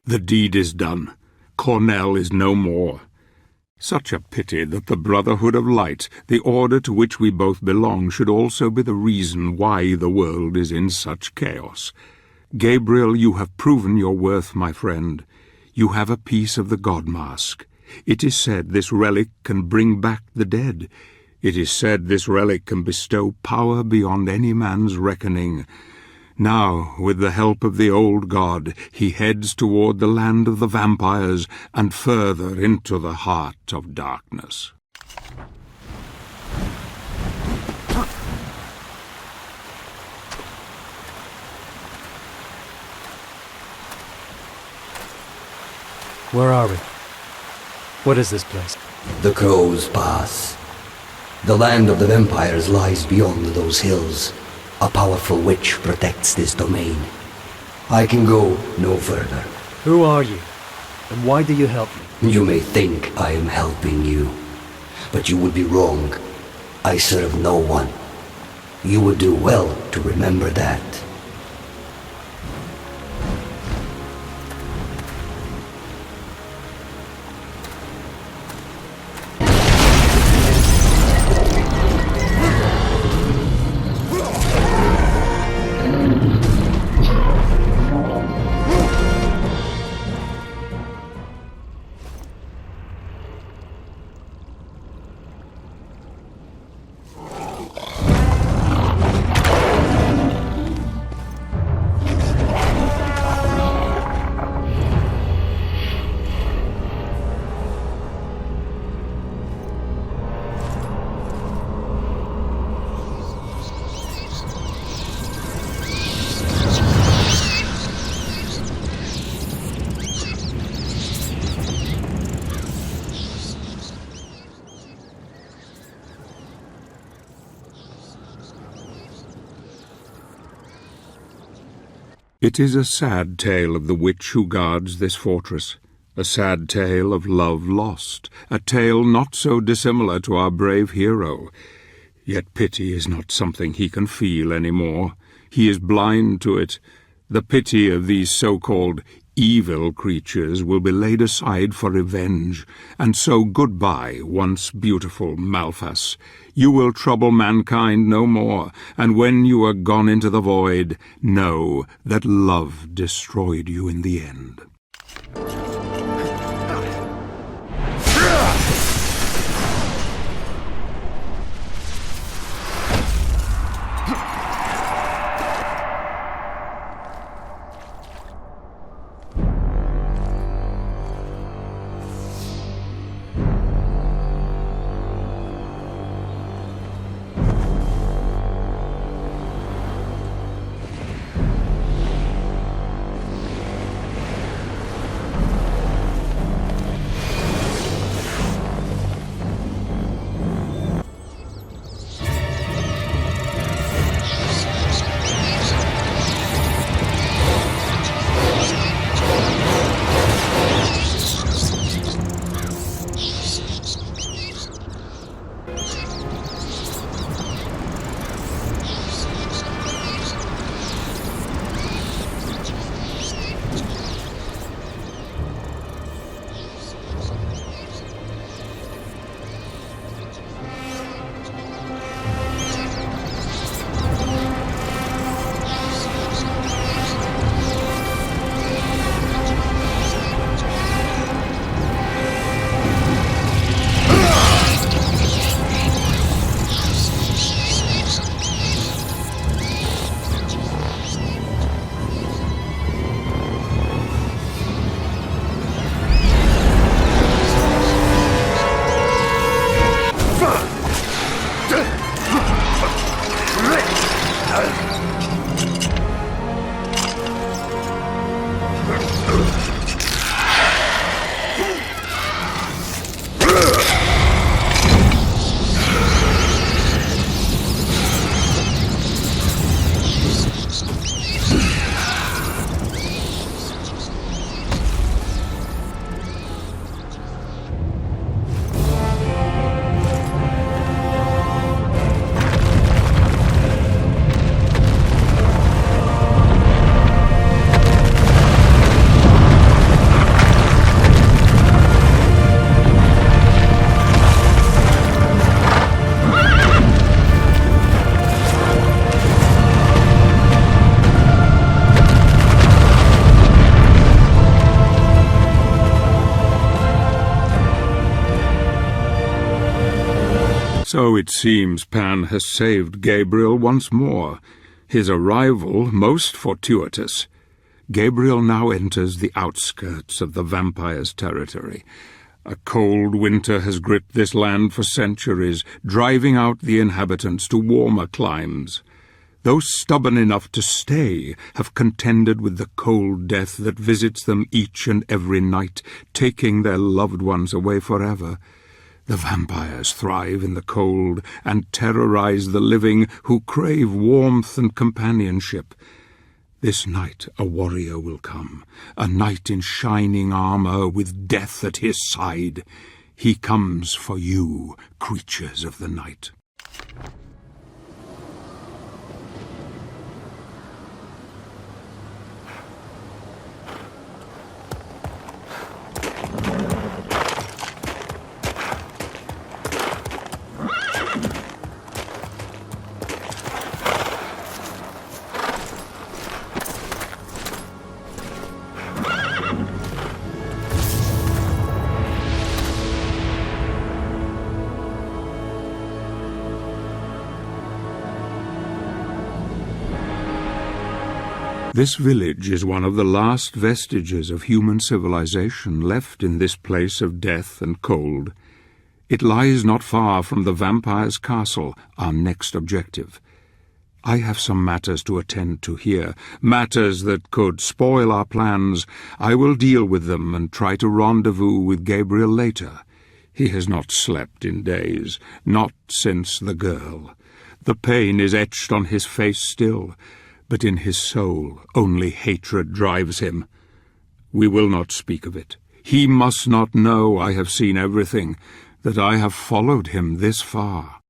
The deed is done. Cornell is no more. Such a pity that the Brotherhood of Light, the order to which we both belong, should also be the reason why the world is in such chaos. Gabriel, you have proven your worth, my friend. You have a piece of the God Mask. It is said this relic can bring back the dead. It is said this relic can bestow power beyond any man's reckoning. Now, with the help of the old god, he heads toward the land of the vampires and further into the heart of darkness. Where are we? What is this place? The Crow's Pass. The land of the vampires lies beyond those hills. A powerful witch protects this domain. I can go no further. Who are you? And why do you help me? You may think I am helping you, But you would be wrong. I serve no one. You would do well to remember that. It is a sad tale of the witch who guards this fortress, a sad tale of love lost, a tale not so dissimilar to our brave hero. Yet pity is not something he can feel any more. He is blind to it. The pity of these so-called evil creatures will be laid aside for revenge, and so goodbye, once beautiful Malphas. You will trouble mankind no more, and when you are gone into the void, know that love destroyed you in the end. So it seems Pan has saved Gabriel once more, his arrival most fortuitous. Gabriel now enters the outskirts of the vampire's territory. A cold winter has gripped this land for centuries, driving out the inhabitants to warmer climes. Those stubborn enough to stay have contended with the cold death that visits them each and every night, taking their loved ones away forever. The vampires thrive in the cold and terrorize the living who crave warmth and companionship. This night a warrior will come, a knight in shining armor with death at his side. He comes for you, creatures of the night. This village is one of the last vestiges of human civilization left in this place of death and cold. It lies not far from the vampire's castle, our next objective. I have some matters to attend to here, matters that could spoil our plans. I will deal with them and try to rendezvous with Gabriel later. He has not slept in days, not since the girl. The pain is etched on his face still, but in his soul only hatred drives him. We will not speak of it. He must not know I have seen everything, that I have followed him this far.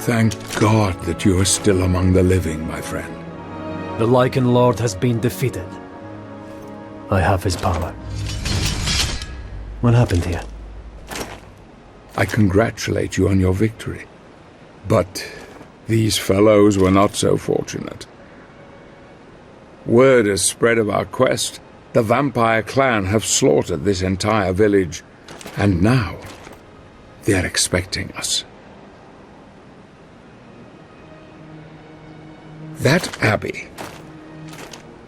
Thank God that you are still among the living, my friend. The Lycan Lord has been defeated. I have his power. What happened here? I congratulate you on your victory. But these fellows were not so fortunate. Word has spread of our quest. The vampire clan have slaughtered this entire village, and now they are expecting us. That abbey.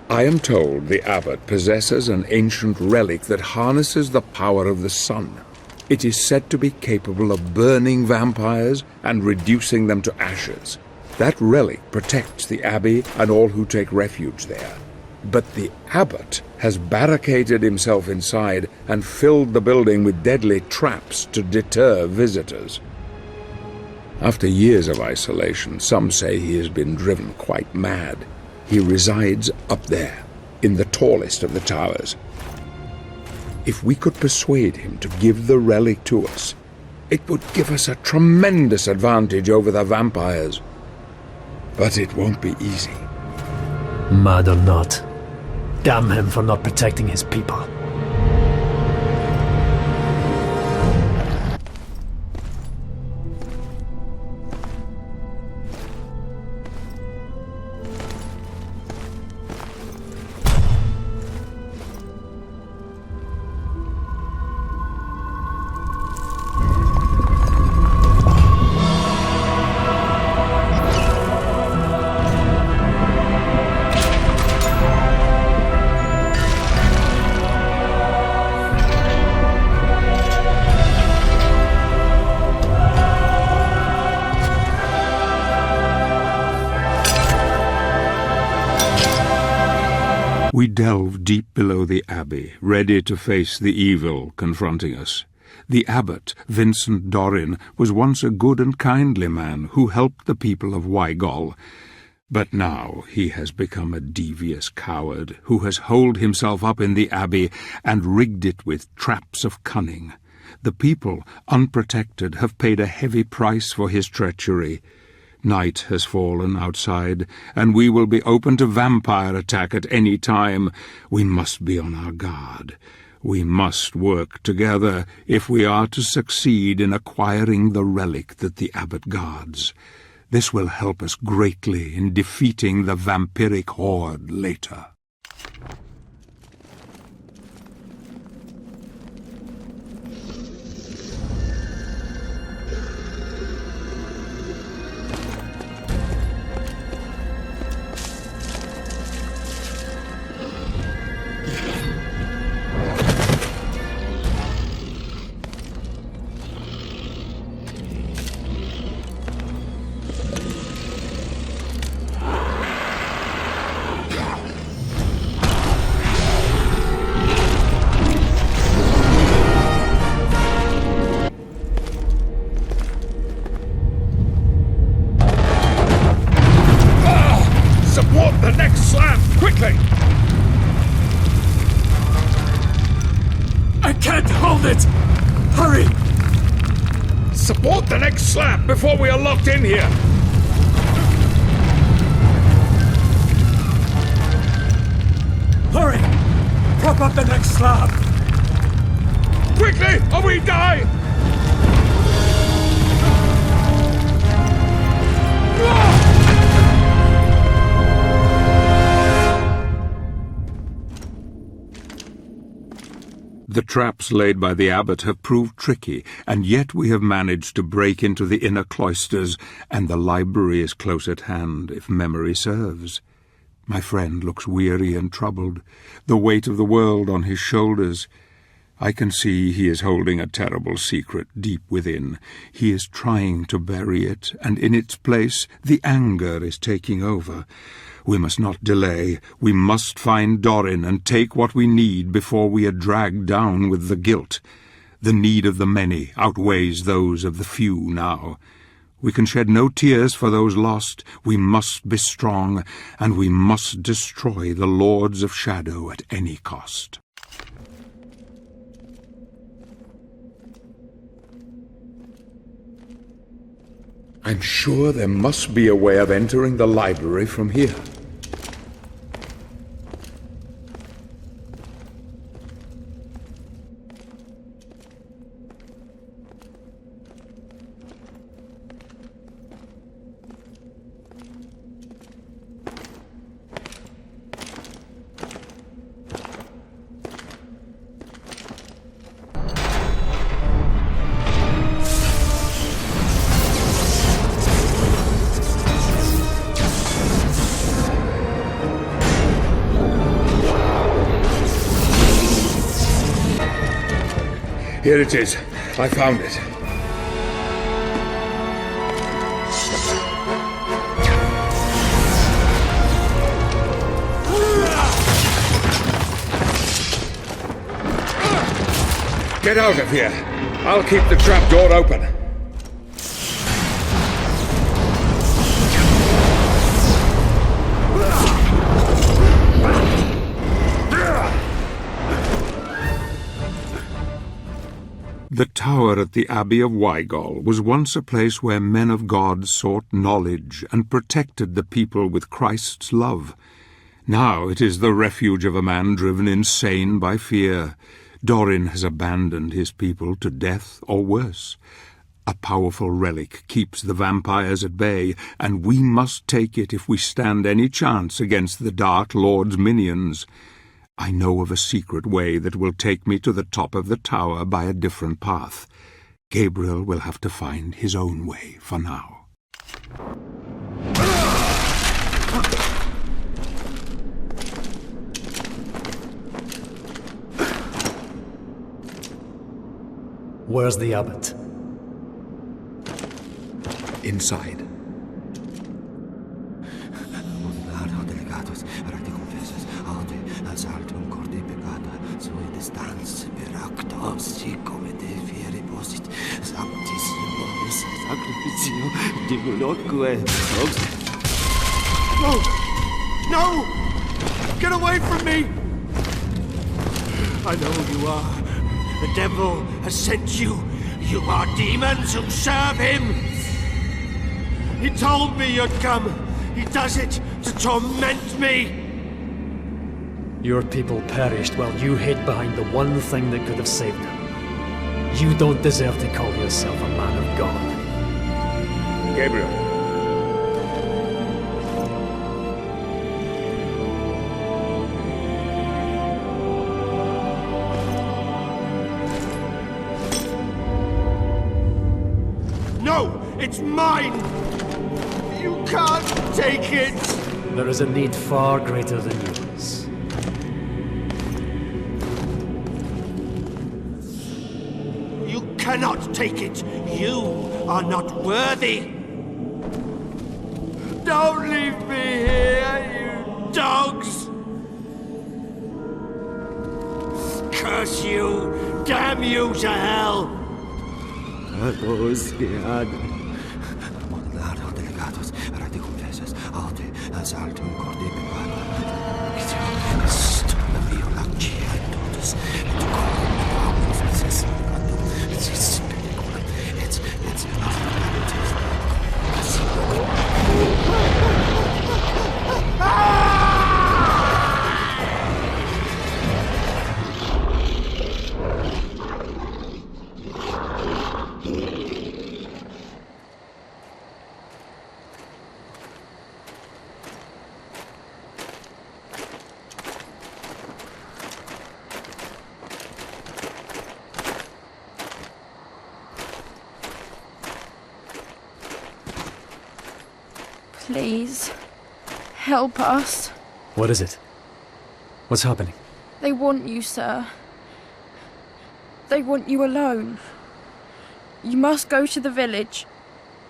I am told the abbot possesses an ancient relic that harnesses the power of the sun. It is said to be capable of burning vampires and reducing them to ashes. That relic protects the abbey and all who take refuge there. But the abbot has barricaded himself inside and filled the building with deadly traps to deter visitors. After years of isolation, some say he has been driven quite mad. He resides up there, in the tallest of the towers. If we could persuade him to give the relic to us, it would give us a tremendous advantage over the vampires. But it won't be easy. Mad or not, damn him for not protecting his people. We delve deep below the abbey, ready to face the evil confronting us. The abbot, Vincent Dorin, was once a good and kindly man who helped the people of Wygol. But now he has become a devious coward who has holed himself up in the abbey and rigged it with traps of cunning. The people, unprotected, have paid a heavy price for his treachery. Night has fallen outside, and we will be open to vampire attack at any time. We must be on our guard. We must work together if we are to succeed in acquiring the relic that the abbot guards. This will help us greatly in defeating the vampiric horde later. can't hold it! Hurry! Support the next slab before we are locked in here! Hurry! Prop up the next slab! Quickly, or we die! The traps laid by the abbot have proved tricky, and yet we have managed to break into the inner cloisters, and the library is close at hand, if memory serves. My friend looks weary and troubled, the weight of the world on his shoulders. I can see he is holding a terrible secret deep within. He is trying to bury it, and in its place the anger is taking over. We must not delay. We must find Dorin and take what we need before we are dragged down with the guilt. The need of the many outweighs those of the few now. We can shed no tears for those lost. We must be strong, and we must destroy the Lords of Shadow at any cost. I'm sure there must be a way of entering the library from here. Here it is. I found it. Get out of here. I'll keep the trap door open. The tower at the Abbey of Wygol was once a place where men of God sought knowledge and protected the people with Christ's love. Now it is the refuge of a man driven insane by fear. Dorin has abandoned his people to death or worse. A powerful relic keeps the vampires at bay, and we must take it if we stand any chance against the Dark Lord's minions. I know of a secret way that will take me to the top of the tower by a different path. Gabriel will have to find his own way for now. Where's the abbot? Inside. No! No! Get away from me! I know who you are. The devil has sent you. You are demons who serve him. He told me you'd come. He does it to torment me. Your people perished while you hid behind the one thing that could have saved them. You don't deserve to call yourself a man of God. Gabriel. No! It's mine! You can't take it! There is a need far greater than yours. You cannot take it! You are not worthy! Don't leave me here, you dogs! Curse you! Damn you to hell! Please, help us. What is it? What's happening? They want you, sir. They want you alone. You must go to the village,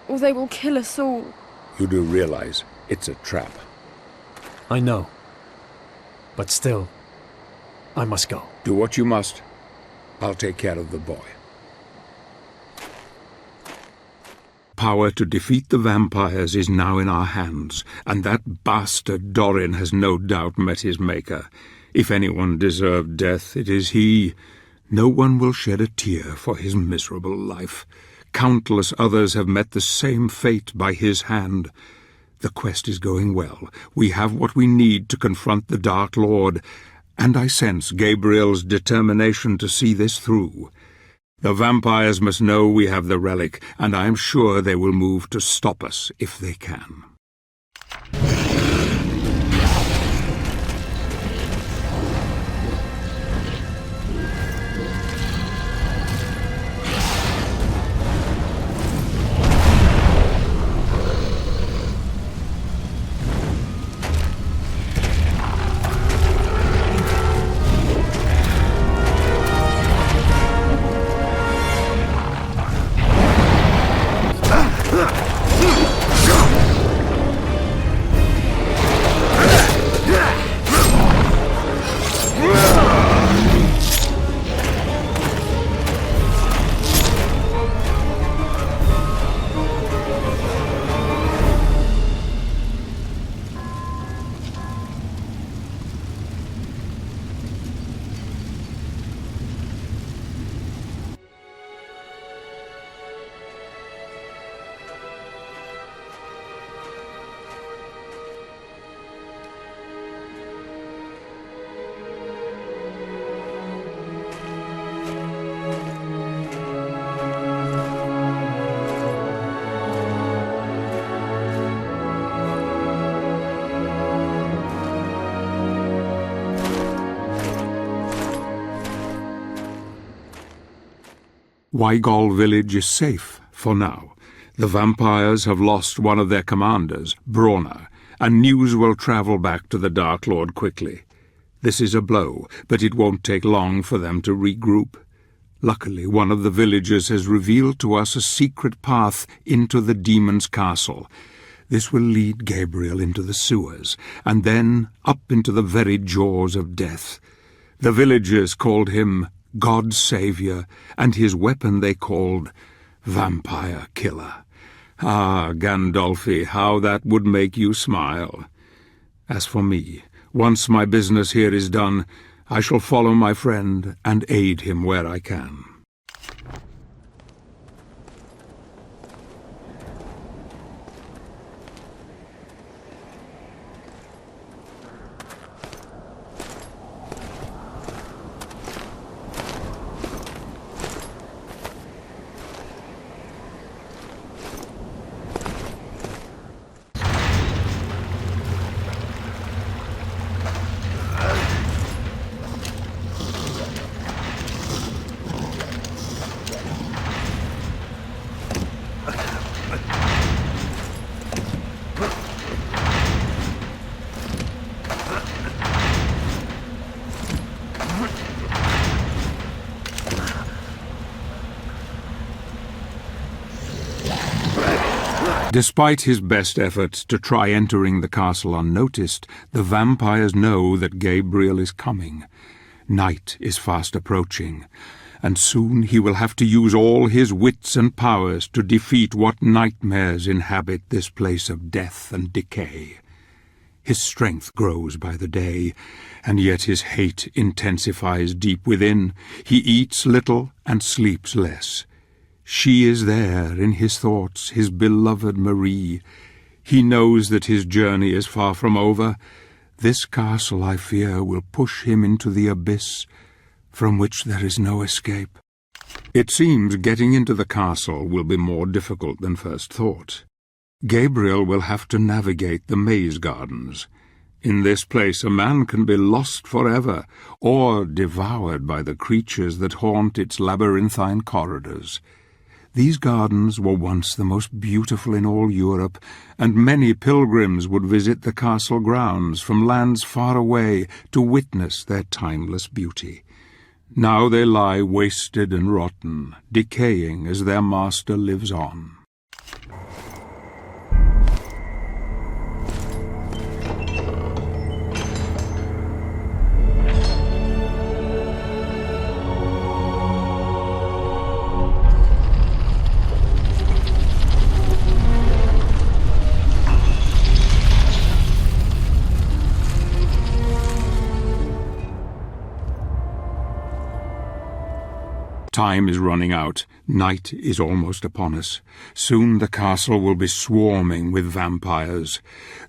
or they will kill us all. You do realize it's a trap. I know. But still, I must go. Do what you must. I'll take care of the boy. Power to defeat the vampires is now in our hands, and that bastard Dorin has no doubt met his maker. If anyone deserved death, it is he. No one will shed a tear for his miserable life. Countless others have met the same fate by his hand. The quest is going well. We have what we need to confront the Dark Lord, and I sense Gabriel's determination to see this through. The vampires must know we have the relic, and I am sure they will move to stop us if they can. Wygol village is safe, for now. The vampires have lost one of their commanders, Brorna, and news will travel back to the Dark Lord quickly. This is a blow, but it won't take long for them to regroup. Luckily, one of the villagers has revealed to us a secret path into the demon's castle. This will lead Gabriel into the sewers, and then up into the very jaws of death. The villagers called him God's Saviour, and his weapon they called Vampire Killer. Ah, Gandolfi, how that would make you smile. As for me, once my business here is done, I shall follow my friend and aid him where I can. Despite his best efforts to try entering the castle unnoticed, the vampires know that Gabriel is coming. Night is fast approaching, and soon he will have to use all his wits and powers to defeat what nightmares inhabit this place of death and decay. His strength grows by the day, and yet his hate intensifies deep within. He eats little and sleeps less. She is there in his thoughts, his beloved Marie. He knows that his journey is far from over. This castle, I fear, will push him into the abyss from which there is no escape. It seems getting into the castle will be more difficult than first thought. Gabriel will have to navigate the maze gardens. In this place a man can be lost forever, or devoured by the creatures that haunt its labyrinthine corridors. These gardens were once the most beautiful in all Europe, and many pilgrims would visit the castle grounds from lands far away to witness their timeless beauty. Now they lie wasted and rotten, decaying as their master lives on. Time is running out. Night is almost upon us. Soon the castle will be swarming with vampires.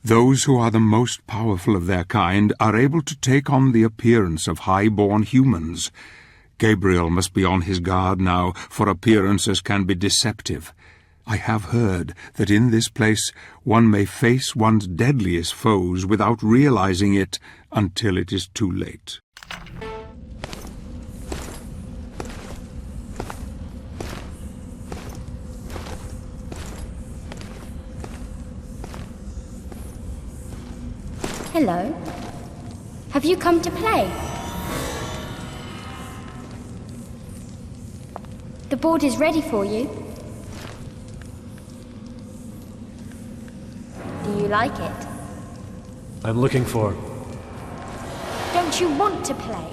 Those who are the most powerful of their kind are able to take on the appearance of high-born humans. Gabriel must be on his guard now, for appearances can be deceptive. I have heard that in this place one may face one's deadliest foes without realizing it until it is too late. Hello. Have you come to play? The board is ready for you. Do you like it? I'm looking for... Don't you want to play?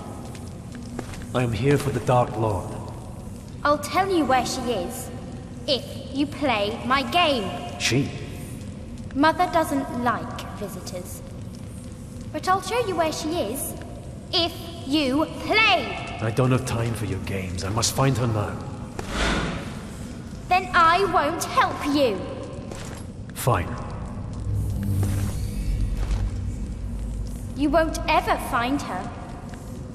I am here for the Dark Lord. I'll tell you where she is, if you play my game. She? Mother doesn't like visitors. But I'll show you where she is, if you play! I don't have time for your games. I must find her now. Then I won't help you! Fine. You won't ever find her.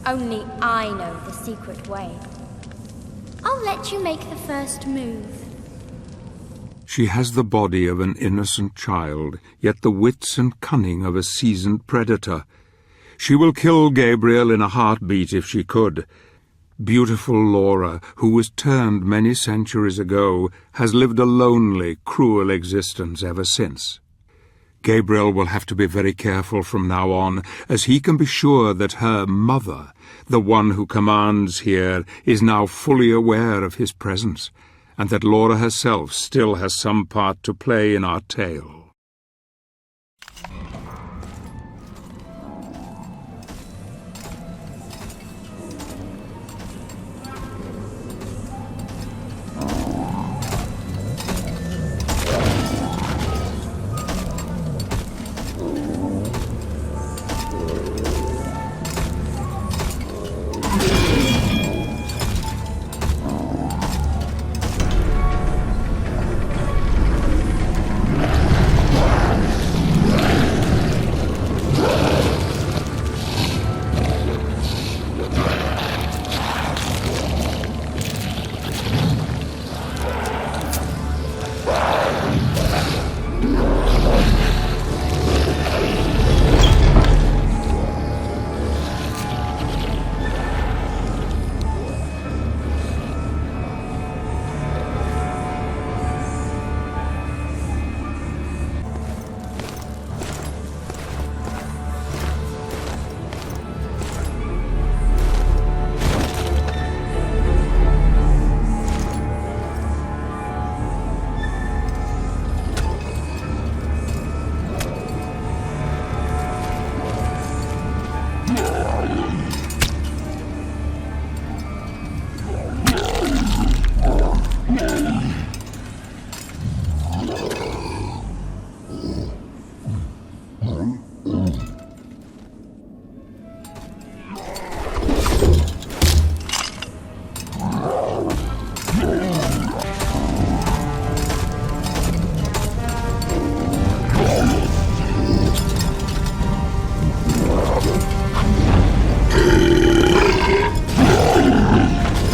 Only I know the secret way. I'll let you make the first move. She has the body of an innocent child, yet the wits and cunning of a seasoned predator. She will kill Gabriel in a heartbeat if she could. Beautiful Laura, who was turned many centuries ago, has lived a lonely, cruel existence ever since. Gabriel will have to be very careful from now on, as he can be sure that her mother, the one who commands here, is now fully aware of his presence, and that Laura herself still has some part to play in our tale.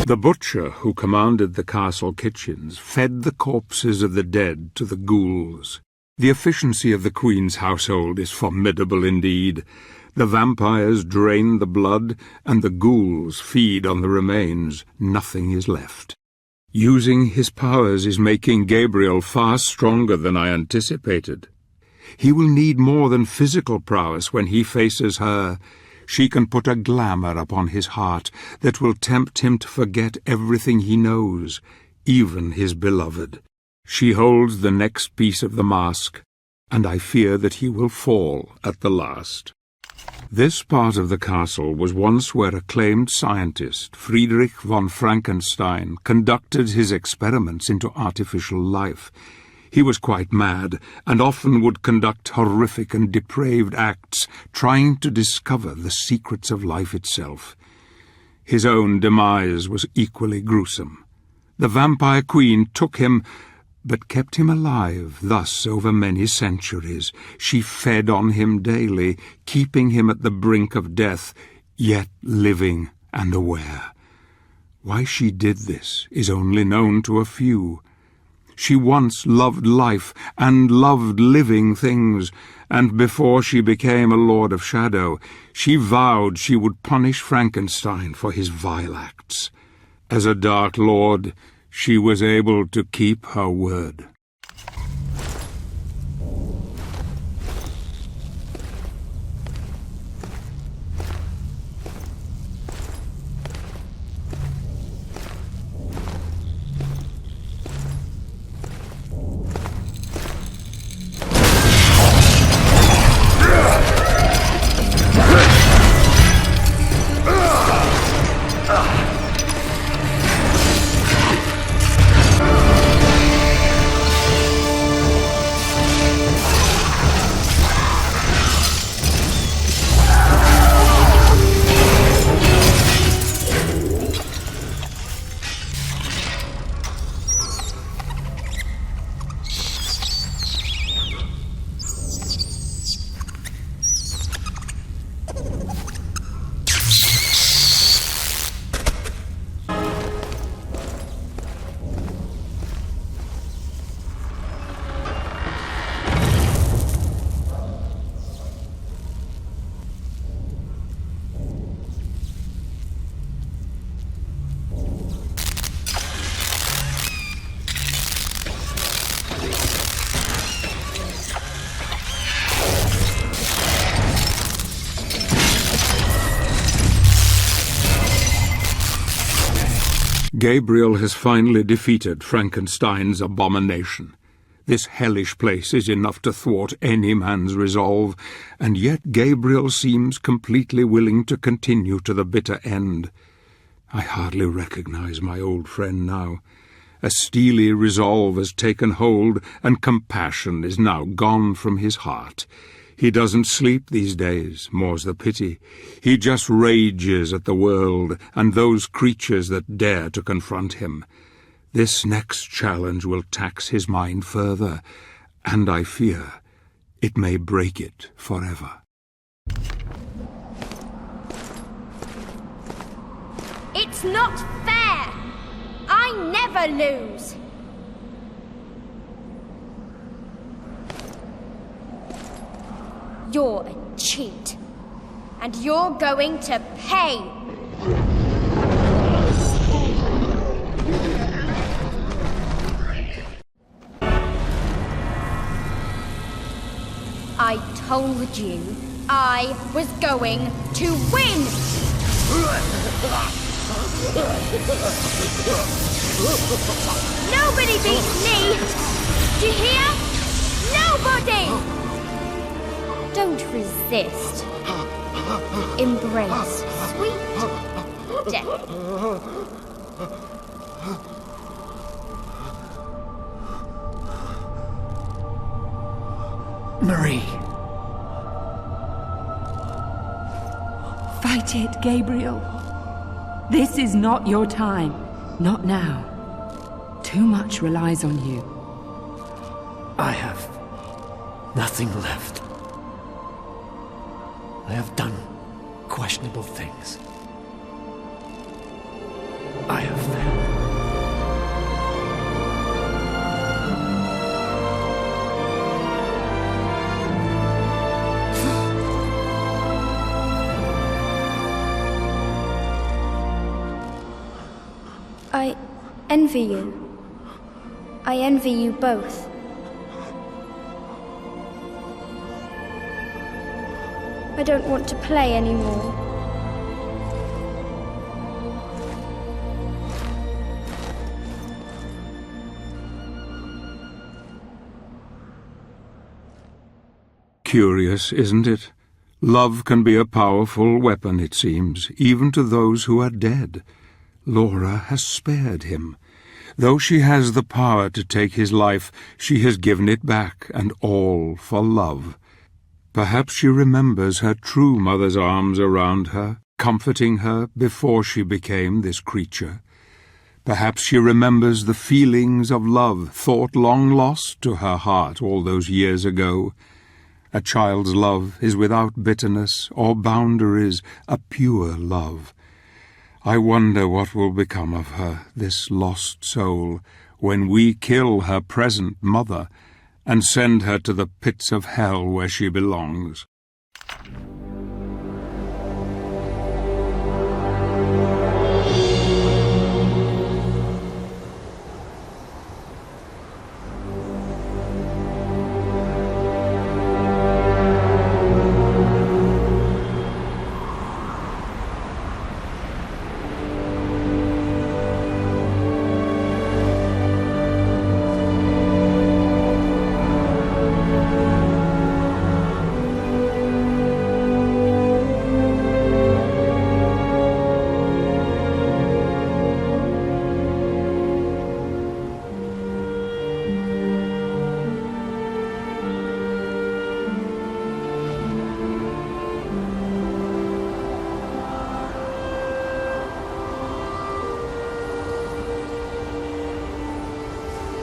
The butcher who commanded the castle kitchens fed the corpses of the dead to the ghouls. The efficiency of the Queen's household is formidable indeed. The vampires drain the blood, and the ghouls feed on the remains. Nothing is left. Using his powers is making Gabriel far stronger than I anticipated. He will need more than physical prowess when he faces her. She can put a glamour upon his heart that will tempt him to forget everything he knows, even his beloved. She holds the next piece of the mask, and I fear that he will fall at the last. This part of the castle was once where acclaimed scientist Friedrich von Frankenstein conducted his experiments into artificial life. He was quite mad, and often would conduct horrific and depraved acts, trying to discover the secrets of life itself. His own demise was equally gruesome. The vampire queen took him, but kept him alive thus over many centuries. She fed on him daily, keeping him at the brink of death, yet living and aware. Why she did this is only known to a few. She once loved life and loved living things, and before she became a Lord of Shadow, she vowed she would punish Frankenstein for his vile acts. As a Dark Lord, she was able to keep her word. Gabriel has finally defeated Frankenstein's abomination. This hellish place is enough to thwart any man's resolve, and yet Gabriel seems completely willing to continue to the bitter end. I hardly recognize my old friend now. A steely resolve has taken hold, and compassion is now gone from his heart. He doesn't sleep these days, more's the pity. He just rages at the world and those creatures that dare to confront him. This next challenge will tax his mind further, and I fear it may break it forever. It's not fair! I never lose! You're a cheat, and you're going to pay! I told you I was going to win! Nobody beats me! Do you hear? Nobody! Don't resist. Embrace sweet death. Marie. Fight it, Gabriel. This is not your time. Not now. Too much relies on you. I have nothing left. I have done questionable things. I have failed. I envy you. I envy you both. I don't want to play anymore. Curious, isn't it? Love can be a powerful weapon, it seems, even to those who are dead. Laura has spared him. Though she has the power to take his life, she has given it back, and all for love. Perhaps she remembers her true mother's arms around her, comforting her before she became this creature. Perhaps she remembers the feelings of love thought long lost to her heart all those years ago. A child's love is without bitterness or boundaries, a pure love. I wonder what will become of her, this lost soul, when we kill her present mother and send her to the pits of hell where she belongs.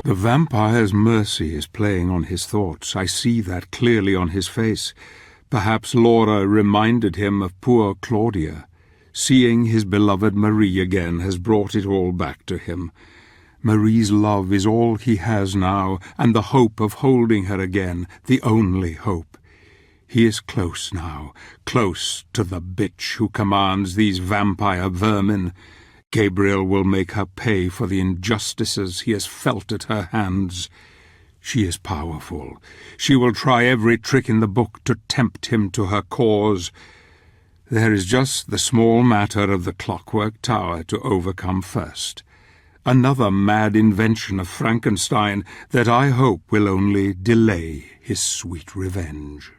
The vampire's mercy is playing on his thoughts. I see that clearly on his face. Perhaps Laura reminded him of poor Claudia. Seeing his beloved Marie again has brought it all back to him. Marie's love is all he has now, and the hope of holding her again, the only hope. He is close now, close to the bitch who commands these vampire vermin. Gabriel will make her pay for the injustices he has felt at her hands. She is powerful. She will try every trick in the book to tempt him to her cause. There is just the small matter of the clockwork tower to overcome first. Another mad invention of Frankenstein that I hope will only delay his sweet revenge.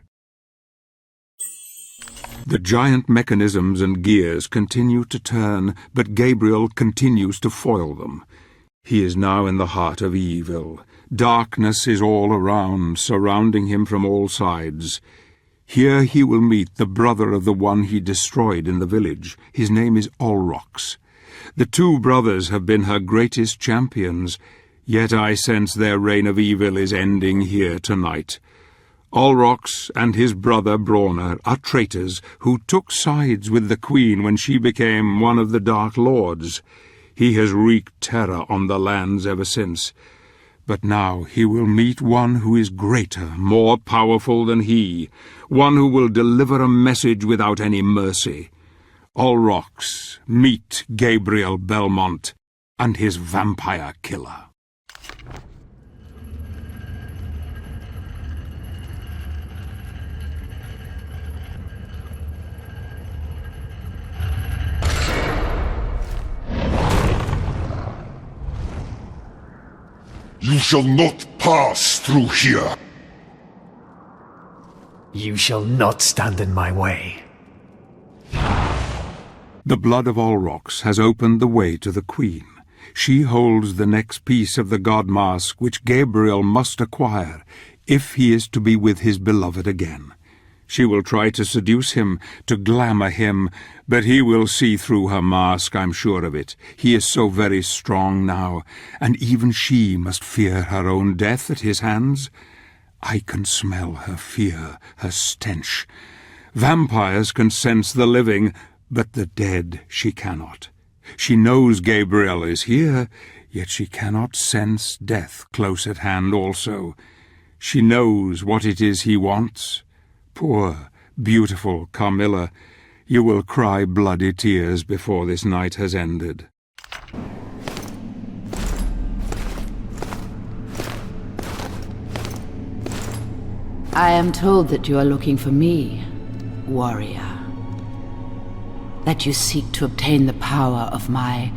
The giant mechanisms and gears continue to turn, but Gabriel continues to foil them. He is now in the heart of evil. Darkness is all around, surrounding him from all sides. Here he will meet the brother of the one he destroyed in the village. His name is Olrox. The two brothers have been her greatest champions, yet I sense their reign of evil is ending here tonight. Olrox and his brother Brawner are traitors who took sides with the Queen when she became one of the Dark Lords. He has wreaked terror on the lands ever since. But now he will meet one who is greater, more powerful than he, one who will deliver a message without any mercy. Olrox, meet Gabriel Belmont and his vampire killer. You shall not pass through here. You shall not stand in my way. The blood of Olrox has opened the way to the Queen. She holds the next piece of the god mask which Gabriel must acquire if he is to be with his beloved again. She will try to seduce him, to glamour him, but he will see through her mask, I'm sure of it. He is so very strong now, and even she must fear her own death at his hands. I can smell her fear, her stench. Vampires can sense the living, but the dead she cannot. She knows Gabriel is here, yet she cannot sense death close at hand also. She knows what it is he wants. Poor, beautiful Carmilla, you will cry bloody tears before this night has ended. I am told that you are looking for me, warrior. That you seek to obtain the power of my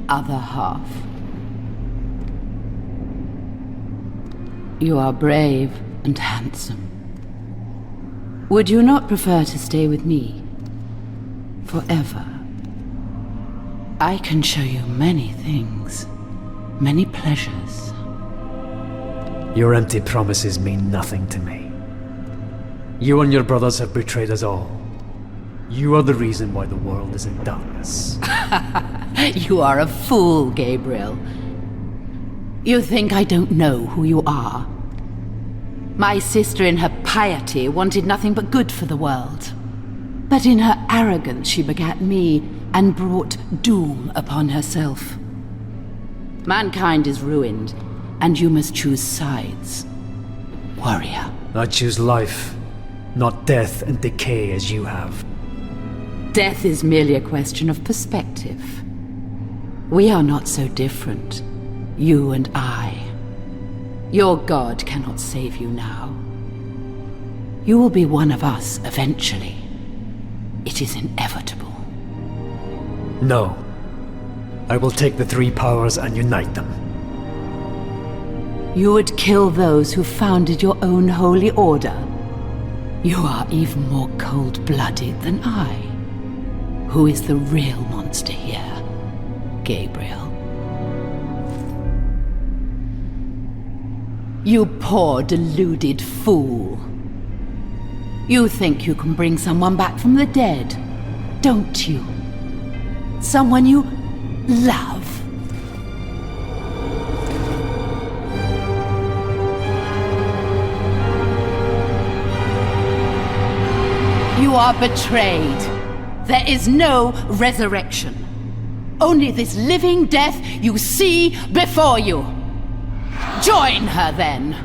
other half. You are brave and handsome. Would you not prefer to stay with me forever? I can show you many things, many pleasures. Your empty promises mean nothing to me. You and your brothers have betrayed us all. You are the reason why the world is in darkness. You are a fool, Gabriel. You think I don't know who you are? My sister in her piety wanted nothing but good for the world. But in her arrogance she begat me and brought doom upon herself. Mankind is ruined, and you must choose sides. Warrior. I choose life, not death and decay as you have. Death is merely a question of perspective. We are not so different, you and I. Your god cannot save you now. You will be one of us eventually. It is inevitable. No. I will take the three powers and unite them. You would kill those who founded your own holy order. You are even more cold-blooded than I. Who is the real monster here, Gabriel? You poor, deluded fool. You think you can bring someone back from the dead, don't you? Someone you love. You are betrayed. There is no resurrection. Only this living death you see before you. Join her, then.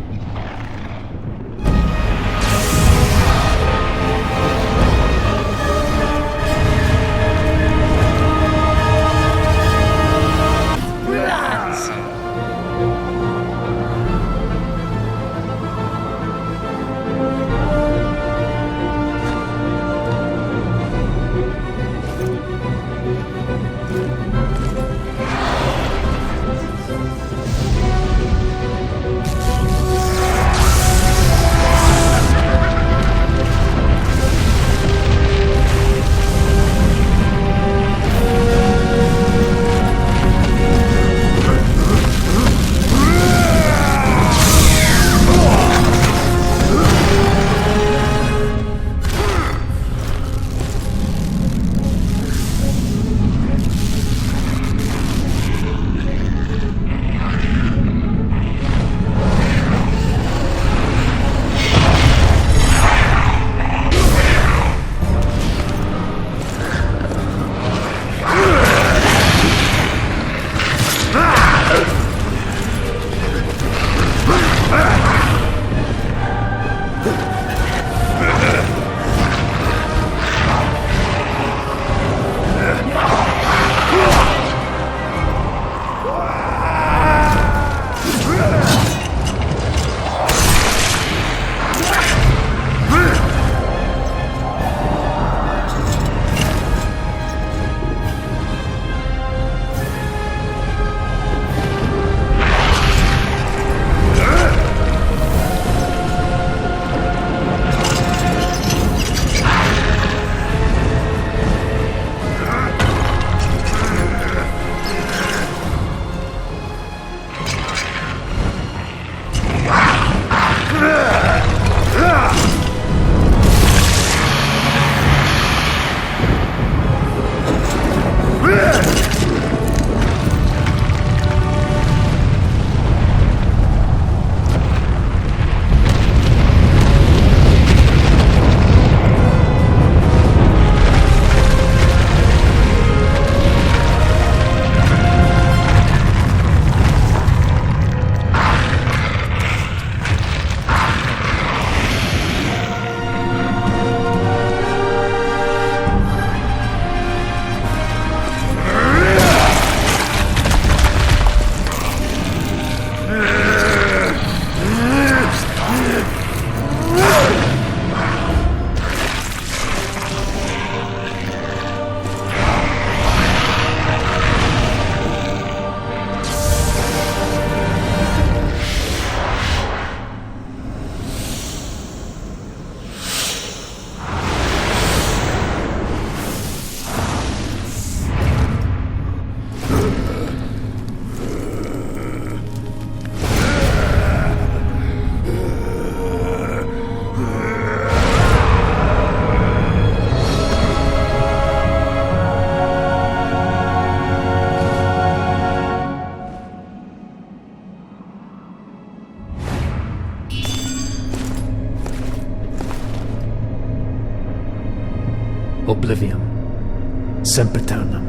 oblivium, sempiternum,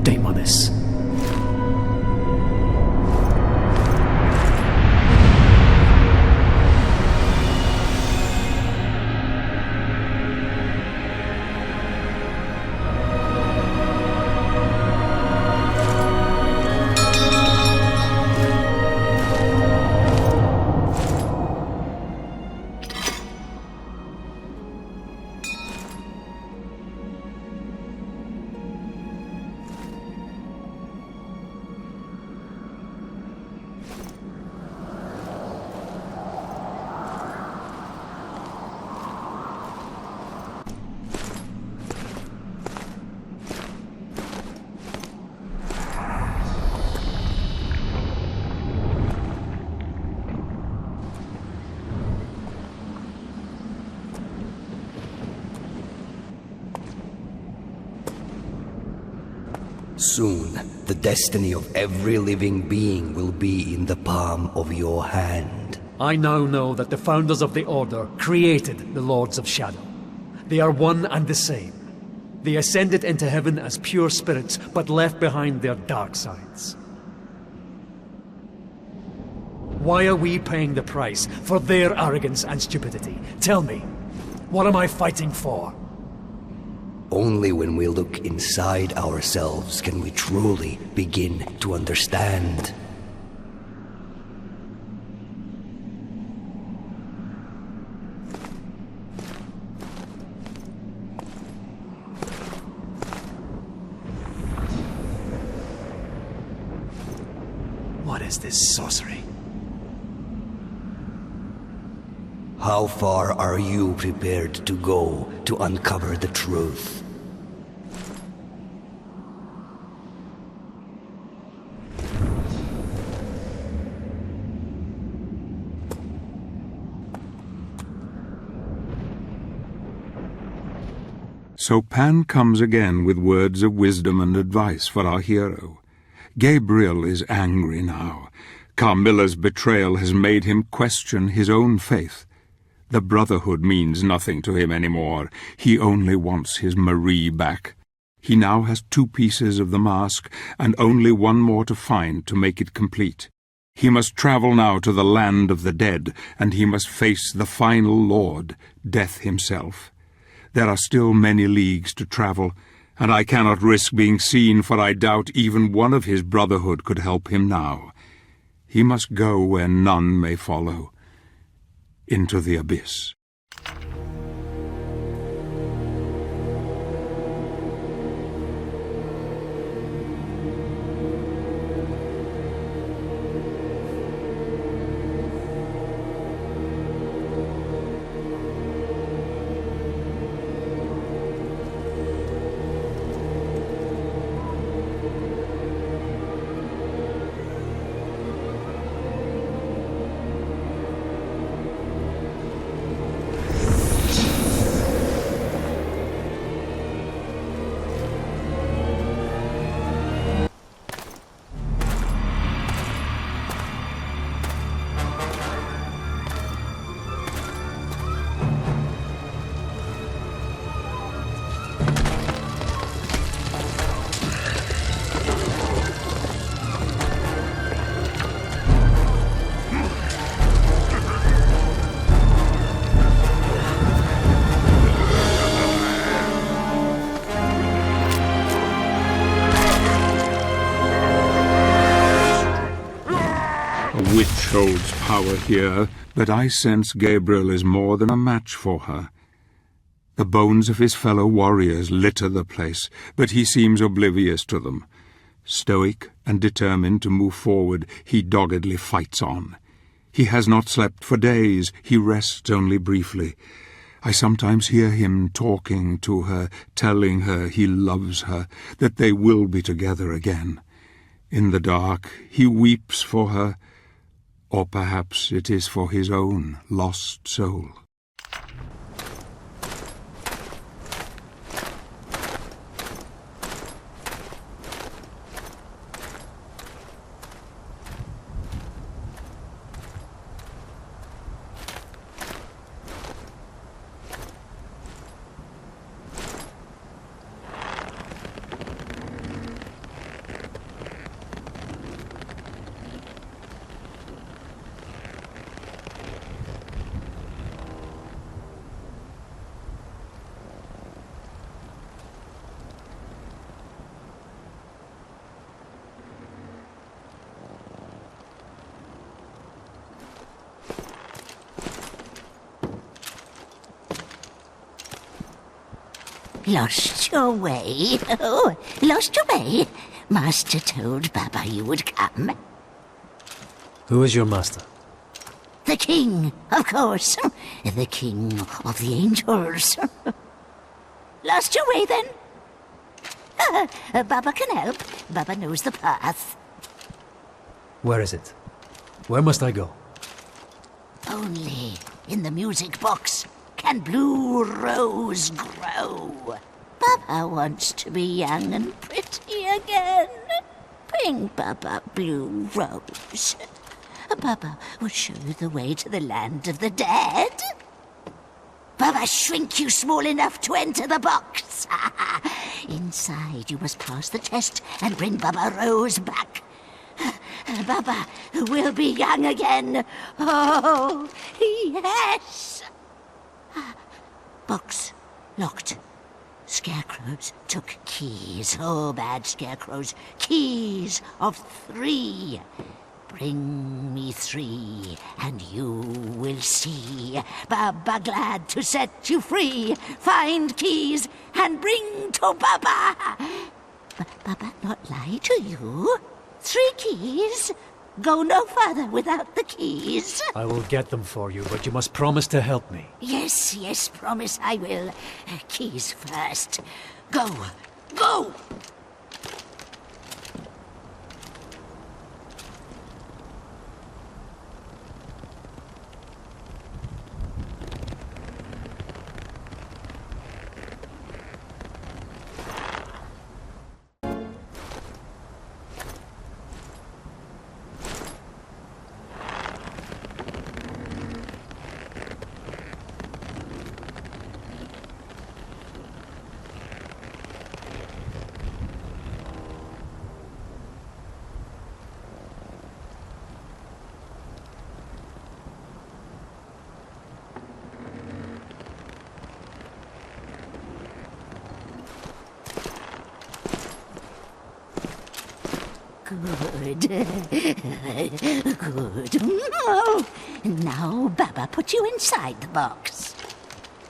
daemonis. Soon, the destiny of every living being will be in the palm of your hand. I now know that the founders of the Order created the Lords of Shadow. They are one and the same. They ascended into heaven as pure spirits, but left behind their dark sides. Why are we paying the price for their arrogance and stupidity? Tell me, what am I fighting for? Only when we look inside ourselves can we truly begin to understand. What is this sorcery? How far are you prepared to go to uncover the truth? So Pan comes again with words of wisdom and advice for our hero. Gabriel is angry now. Carmilla's betrayal has made him question his own faith. The Brotherhood means nothing to him anymore. He only wants his Marie back. He now has 2 pieces of the mask, and only one more to find to make it complete. He must travel now to the land of the dead, and he must face the final Lord, Death himself. There are still many leagues to travel, and I cannot risk being seen, for I doubt even one of his Brotherhood could help him now. He must go where none may follow, into the abyss. Witch holds power here, but I sense Gabriel is more than a match for her. The bones of his fellow warriors litter the place, but he seems oblivious to them. Stoic and determined to move forward, he doggedly fights on. He has not slept for days, he rests only briefly. I sometimes hear him talking to her, telling her he loves her, that they will be together again. In the dark, he weeps for her, or perhaps it is for his own lost soul. Lost your way? Oh, lost your way? Master told Baba you would come. Who is your master? The king, of course. The king of the angels. Lost your way, then? Baba can help. Baba knows the path. Where is it? Where must I go? Only in the music box can Blue Rose grow. Baba wants to be young and pretty again. Bring Baba Blue Rose. Baba will show you the way to the land of the dead. Baba shrink you small enough to enter the box. Inside you must pass the test and bring Baba Rose back. Baba will be young again. Oh, yes. Box locked. Scarecrows took keys. Oh, bad scarecrows. Keys of 3. Bring me 3, and you will see. Baba glad to set you free. Find keys and bring to Baba. Baba not lie to you. 3 keys. Go no further without the keys. I will get them for you, but you must promise to help me. Yes, yes, promise I will. Keys first. Go, go! Good. Good. Oh, now, Baba, put you inside the box.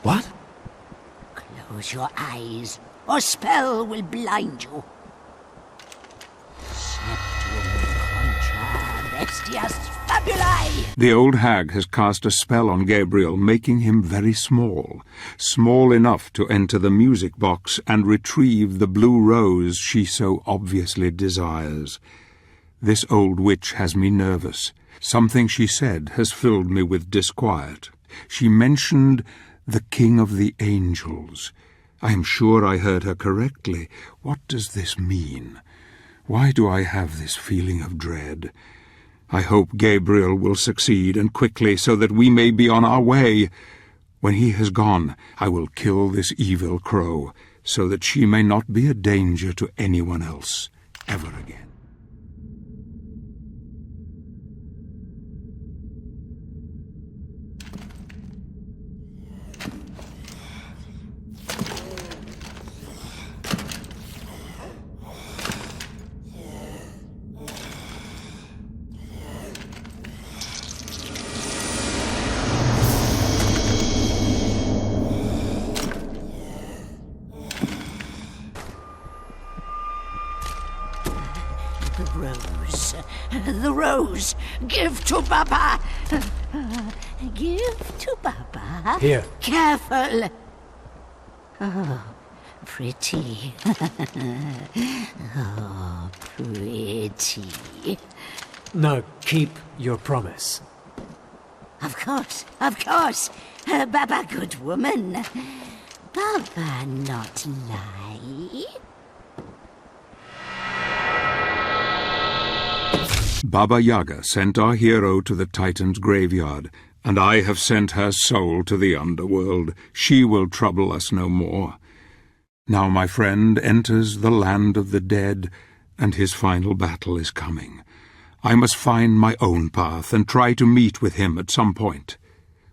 What? Close your eyes, or spell will blind you. Septum contra bestias fabulae. The old hag has cast a spell on Gabriel, making him very small. Small enough to enter the music box and retrieve the blue rose she so obviously desires. This old witch has me nervous. Something she said has filled me with disquiet. She mentioned the king of the angels. I am sure I heard her correctly. What does this mean? Why do I have this feeling of dread? I hope Gabriel will succeed, and quickly, so that we may be on our way. When he has gone, I will kill this evil crow, so that she may not be a danger to anyone else ever again. The rose. Give to Baba. Give to Baba. Here. Careful. Oh, pretty. Oh, pretty. Now, keep your promise. Of course, of course. Baba, good woman. Baba not lie. Baba Yaga sent our hero to the Titan's graveyard, and I have sent her soul to the underworld. She will trouble us no more. Now my friend enters the land of the dead, and his final battle is coming. I must find my own path and try to meet with him at some point.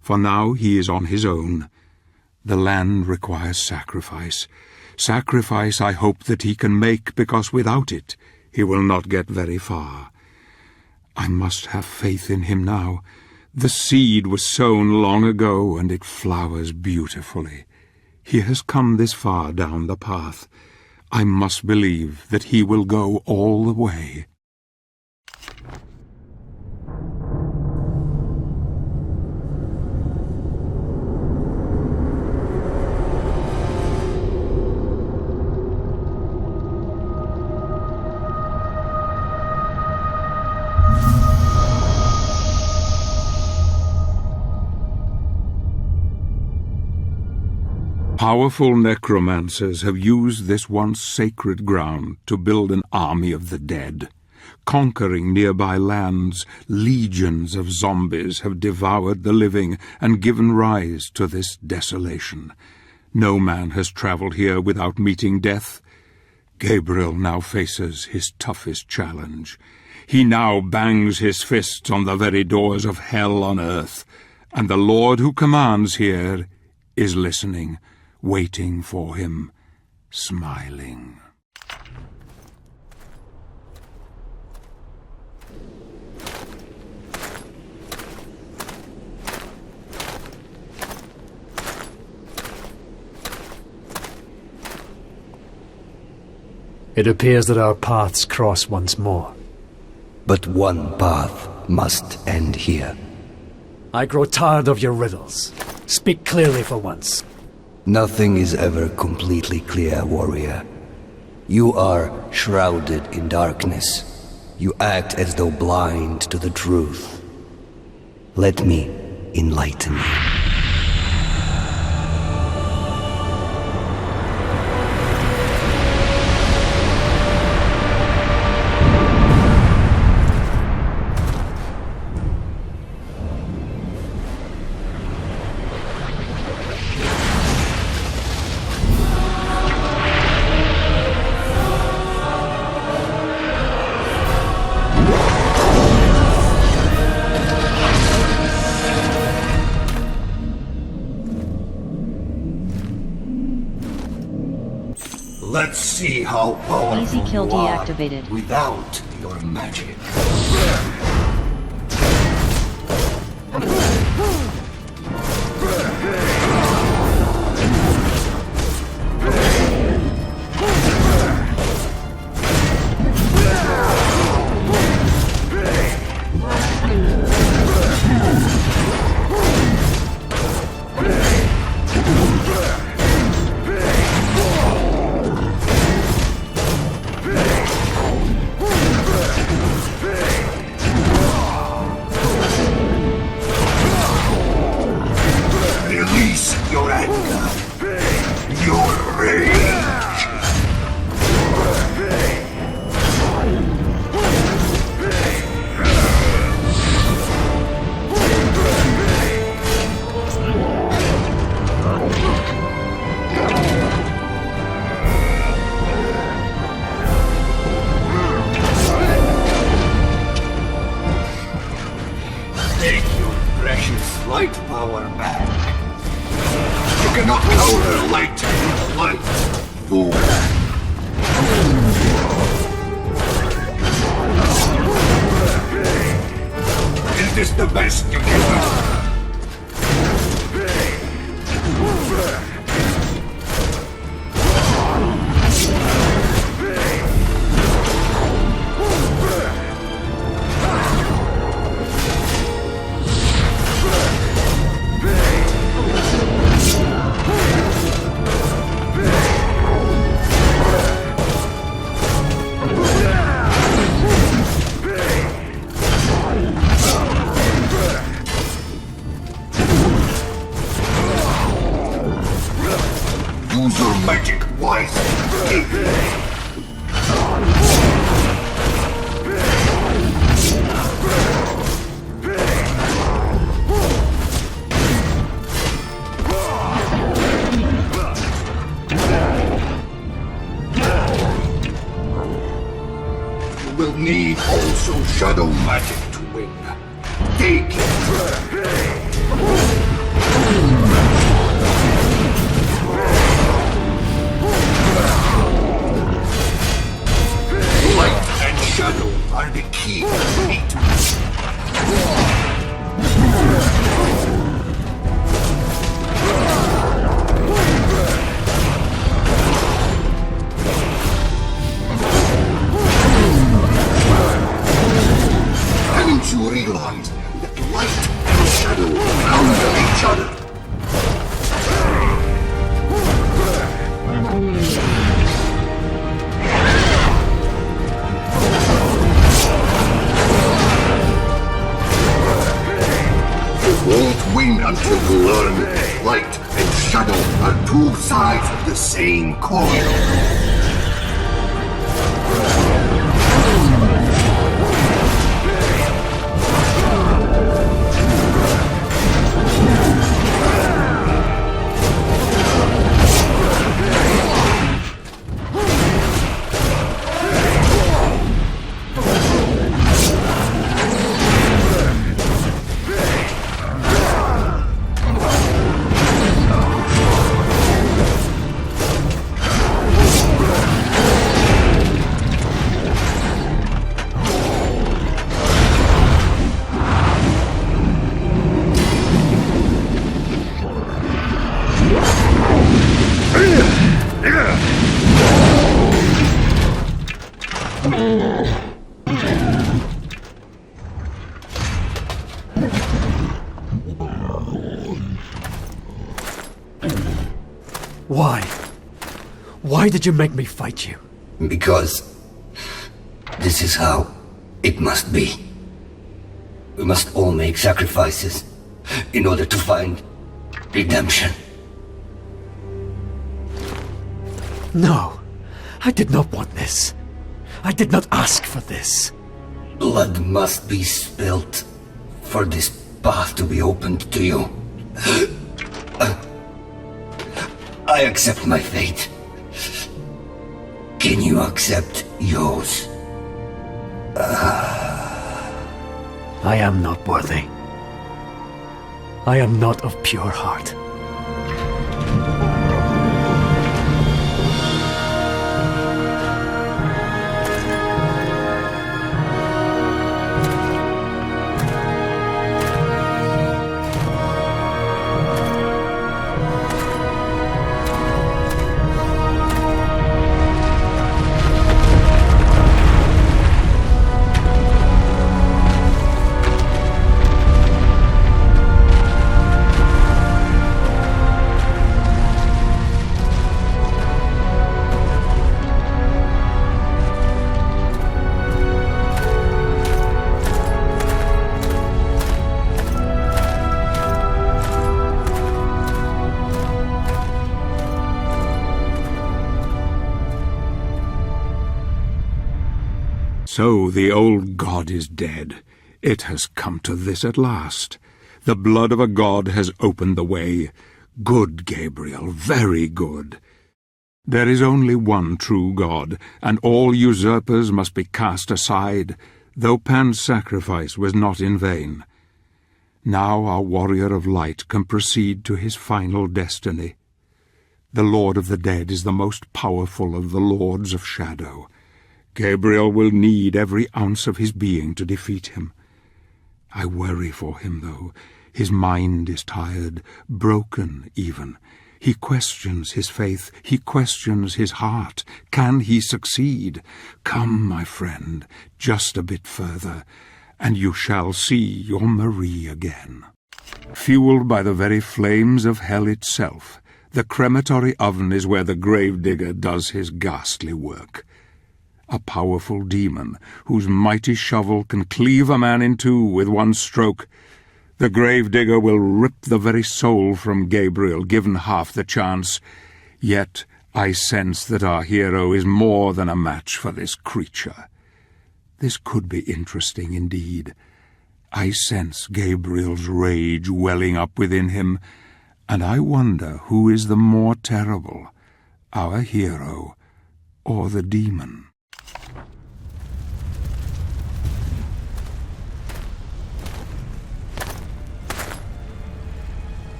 For now he is on his own. The land requires sacrifice. Sacrifice I hope that he can make, because without it he will not get very far. I must have faith in him now. The seed was sown long ago, and it flowers beautifully. He has come this far down the path. I must believe that he will go all the way. Powerful necromancers have used this once sacred ground to build an army of the dead. Conquering nearby lands, legions of zombies have devoured the living and given rise to this desolation. No man has traveled here without meeting death. Gabriel now faces his toughest challenge. He now bangs his fists on the very doors of hell on earth, and the Lord who commands here is listening, waiting for him, smiling. It appears that our paths cross once more. But one path must end here. I grow tired of your riddles. Speak clearly for once. Nothing is ever completely clear, warrior. You are shrouded in darkness. You act as though blind to the truth. Let me enlighten you. Let's see how powerful Easy kill you are deactivated. without your magic. Your anger, your rage. Take your precious light power back. You cannot counter light with light, fool. Is this the best you can do? Use your magic wisely. You will need also shadow magic to win. Take it. Light and shadow are the key to meet. swing until you learn light and shadow are two sides of the same coin. Why? Why did you make me fight you? Because this is how it must be. We must all make sacrifices in order to find redemption. No, I did not want this. I did not ask for this. Blood must be spilt for this path to be opened to you. I accept my fate. Can you accept yours? I am not worthy. I am not of pure heart. So the old god is dead. It has come to this at last. The blood of a god has opened the way. Good, Gabriel, very good. There is only one true God, and all usurpers must be cast aside, though Pan's sacrifice was not in vain. Now our warrior of light can proceed to his final destiny. The Lord of the Dead is the most powerful of the lords of shadow. Gabriel will need every ounce of his being to defeat him. I worry for him, though. His mind is tired, broken even. He questions his faith, he questions his heart. Can he succeed? Come, my friend, just a bit further, and you shall see your Marie again. Fueled by the very flames of hell itself, the crematory oven is where the gravedigger does his ghastly work. A powerful demon, whose mighty shovel can cleave a man in two with one stroke. The gravedigger will rip the very soul from Gabriel, given half the chance. Yet I sense that our hero is more than a match for this creature. This could be interesting indeed. I sense Gabriel's rage welling up within him, and I wonder who is the more terrible, our hero or the demon.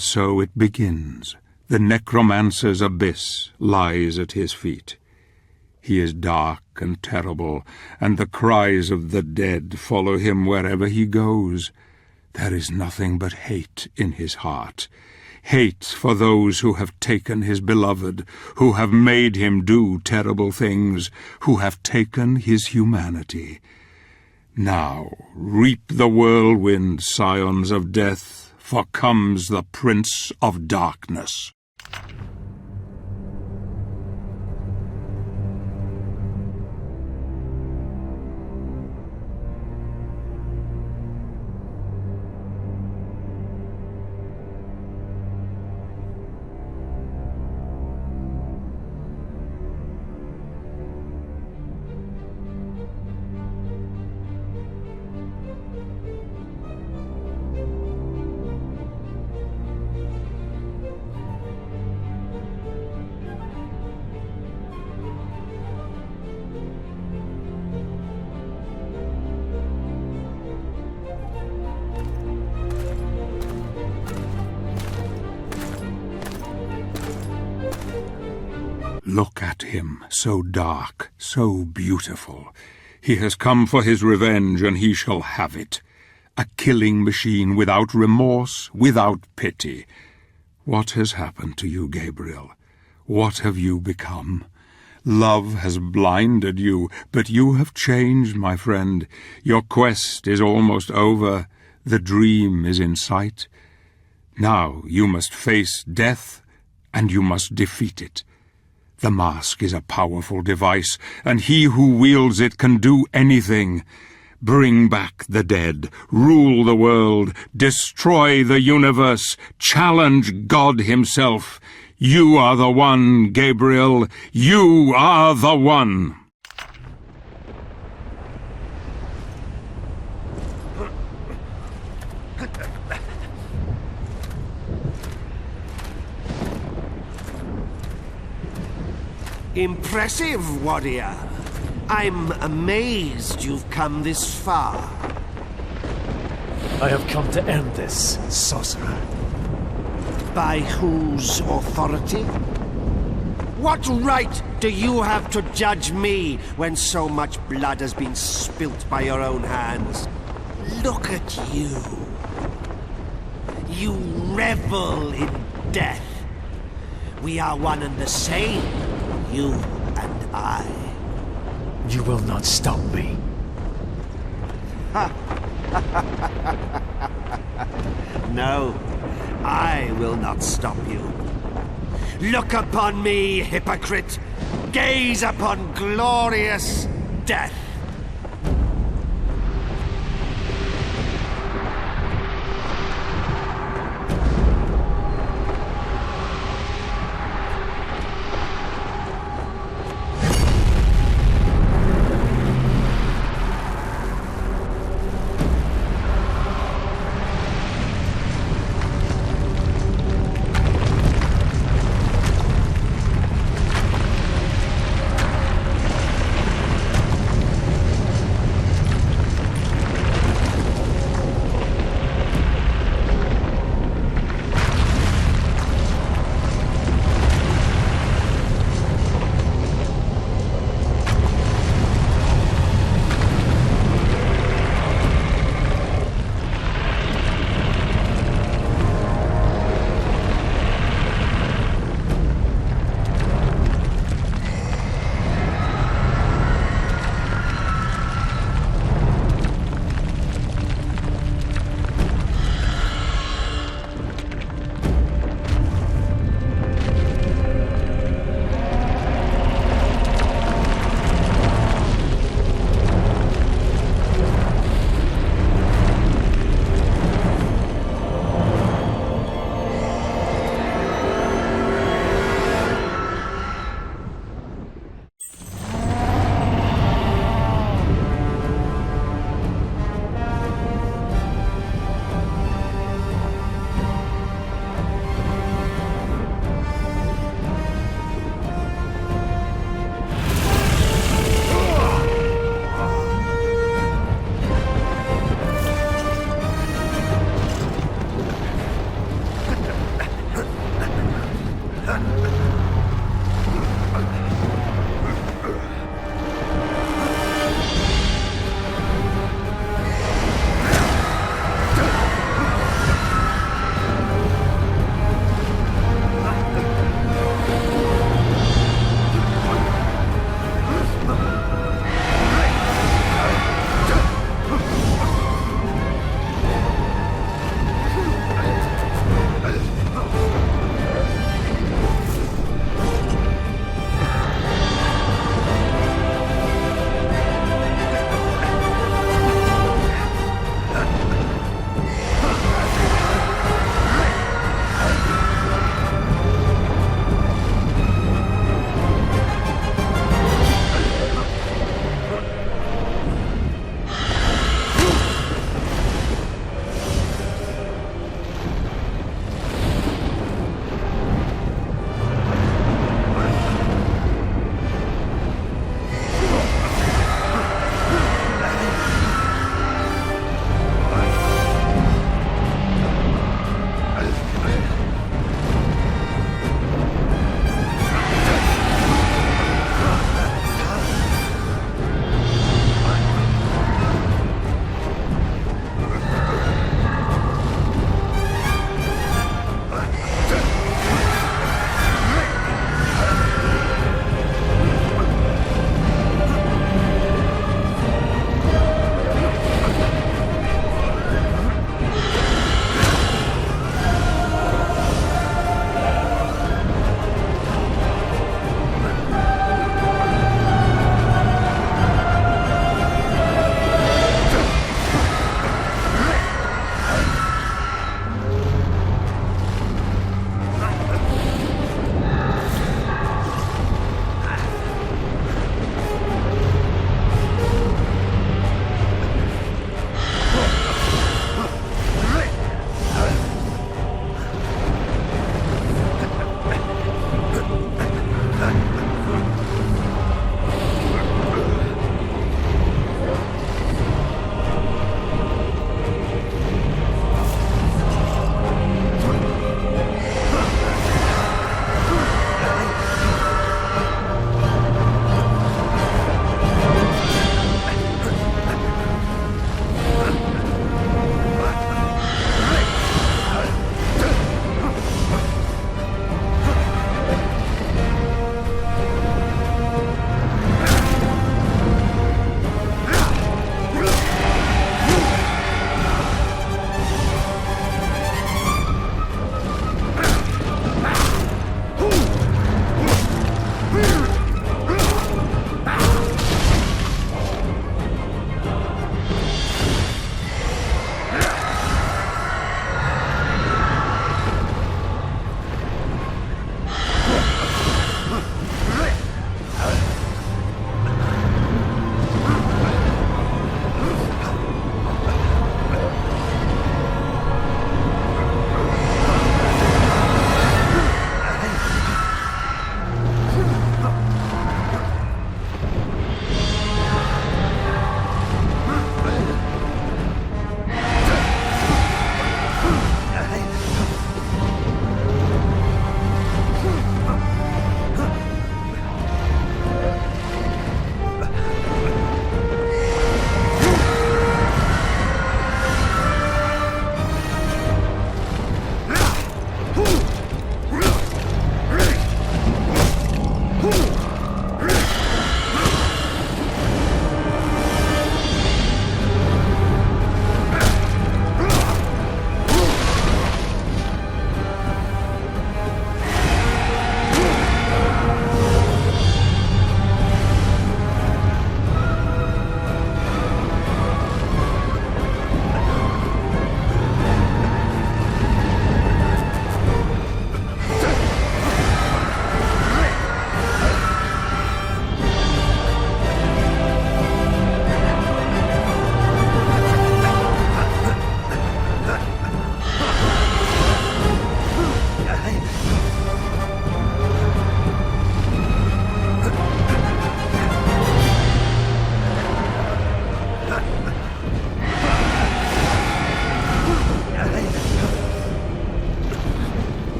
And so it begins. The necromancer's abyss lies at his feet. He is dark and terrible, and the cries of the dead follow him wherever he goes. There is nothing but hate in his heart. Hate for those who have taken his beloved, who have made him do terrible things, who have taken his humanity. Now reap the whirlwind, scions of death, for comes the Prince of Darkness. Look at him, so dark, so beautiful. He has come for his revenge, and he shall have it. A killing machine without remorse, without pity. What has happened to you, Gabriel? What have you become? Love has blinded you, but you have changed, my friend. Your quest is almost over. The dream is in sight. Now you must face death, and you must defeat it. The mask is a powerful device, and he who wields it can do anything. Bring back the dead, rule the world, destroy the universe, challenge God himself. You are the one, Gabriel. You are the one. Impressive, warrior. I'm amazed you've come this far. I have come to end this, sorcerer. By whose authority? What right do you have to judge me when so much blood has been spilt by your own hands? Look at you. You revel in death. We are one and the same. You and I. You will not stop me. No, I will not stop you. Look upon me, hypocrite. Gaze upon glorious death.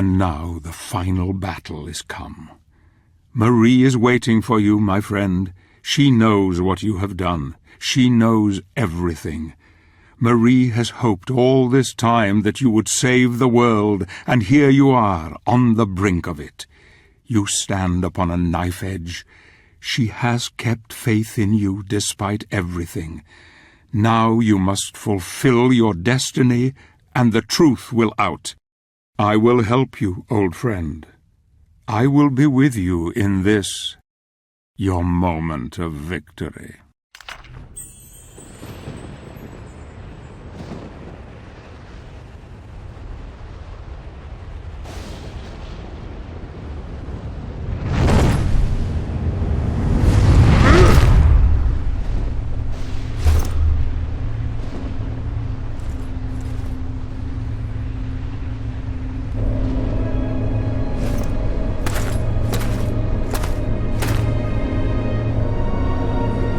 And now the final battle is come. Marie is waiting for you, my friend. She knows what you have done. She knows everything. Marie has hoped all this time that you would save the world, and here you are, on the brink of it. You stand upon a knife edge. She has kept faith in you despite everything. Now you must fulfill your destiny, and the truth will out. I will help you, old friend. I will be with you in this, your moment of victory.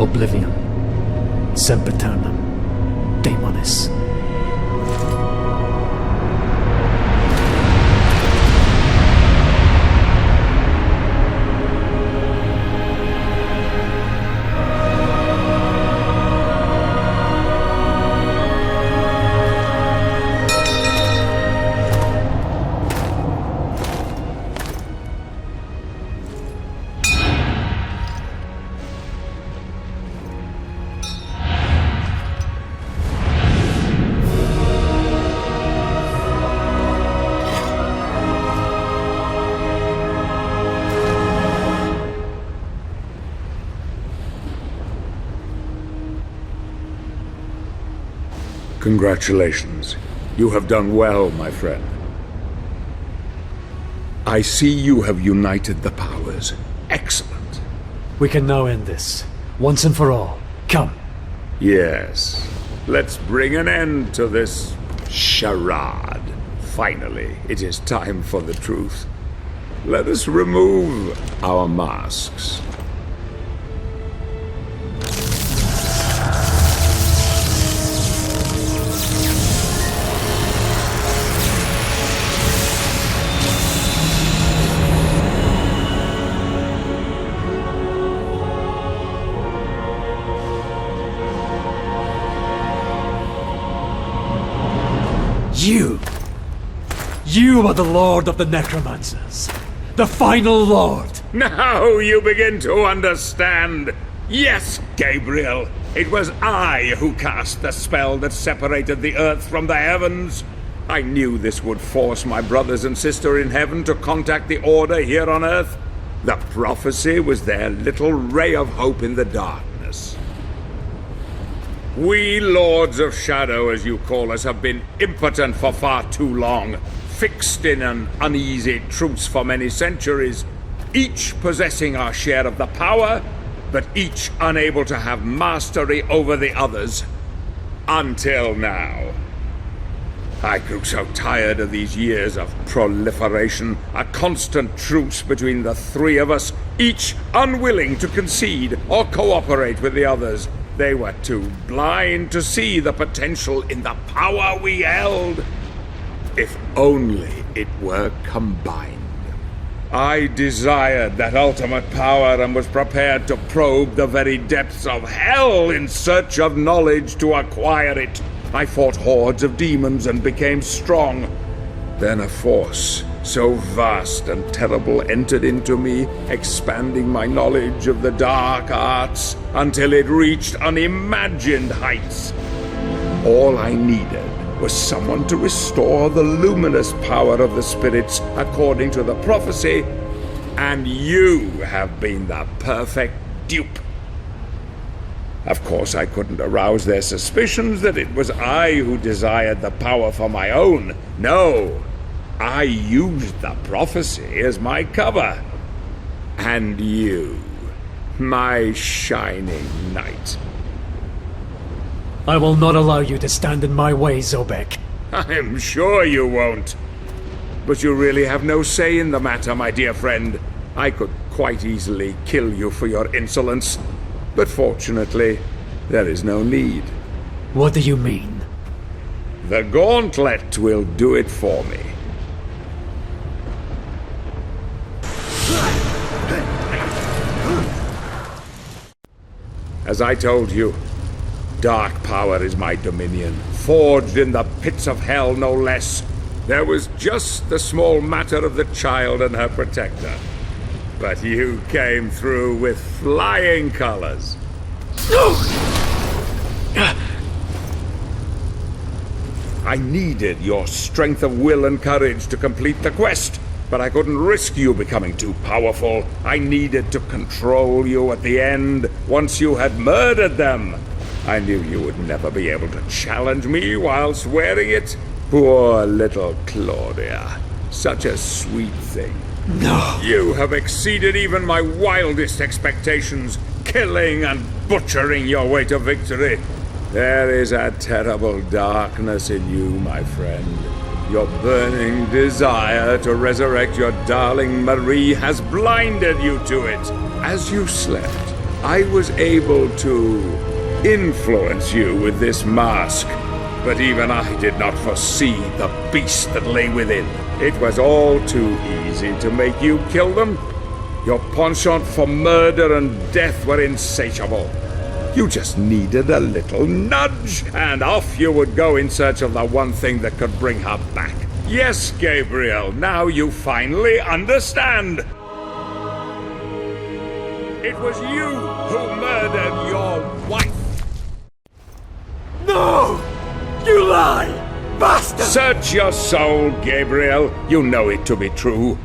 Oblivion, sempiternam, demonis. Congratulations. You have done well, my friend. I see you have united the powers. Excellent. We can now end this, once and for all. Come. Yes. Let's bring an end to this charade. Finally, it is time for the truth. Let us remove our masks. You are the Lord of the Necromancers. The final Lord. Now you begin to understand. Yes, Gabriel. It was I who cast the spell that separated the earth from the heavens. I knew this would force my brothers and sister in heaven to contact the Order here on earth. The prophecy was their little ray of hope in the darkness. We Lords of Shadow, as you call us, have been impotent for far too long, fixed in an uneasy truce for many centuries, each possessing our share of the power, but each unable to have mastery over the others. Until now. I grew so tired of these years of proliferation, a constant truce between the three of us, each unwilling to concede or cooperate with the others. They were too blind to see the potential in the power we held. If only it were combined. I desired that ultimate power and was prepared to probe the very depths of hell in search of knowledge to acquire it. I fought hordes of demons and became strong. Then a force so vast and terrible entered into me, expanding my knowledge of the dark arts until it reached unimagined heights. All I needed was someone to restore the luminous power of the spirits according to the prophecy, and you have been the perfect dupe. Of course, I couldn't arouse their suspicions that it was I who desired the power for my own. No, I used the prophecy as my cover. And you, my shining knight. I will not allow you to stand in my way, Zobek. I'm sure you won't. But you really have no say in the matter, my dear friend. I could quite easily kill you for your insolence, but fortunately, there is no need. What do you mean? The gauntlet will do it for me. As I told you, dark power is my dominion, forged in the pits of hell, no less. There was just the small matter of the child and her protector. But you came through with flying colors. I needed your strength of will and courage to complete the quest, but I couldn't risk you becoming too powerful. I needed to control you at the end, once you had murdered them. I knew you would never be able to challenge me whilst wearing it. Poor little Claudia. Such a sweet thing. No! You have exceeded even my wildest expectations, killing and butchering your way to victory. There is a terrible darkness in you, my friend. Your burning desire to resurrect your darling Marie has blinded you to it. As you slept, I was able to influence you with this mask. But even I did not foresee the beast that lay within. It was all too easy to make you kill them. Your penchant for murder and death were insatiable. You just needed a little nudge, and off you would go in search of the one thing that could bring her back. Yes, Gabriel, now you finally understand. It was you who murdered your wife. No! You lie! Bastard! Search your soul, Gabriel. You know it to be true.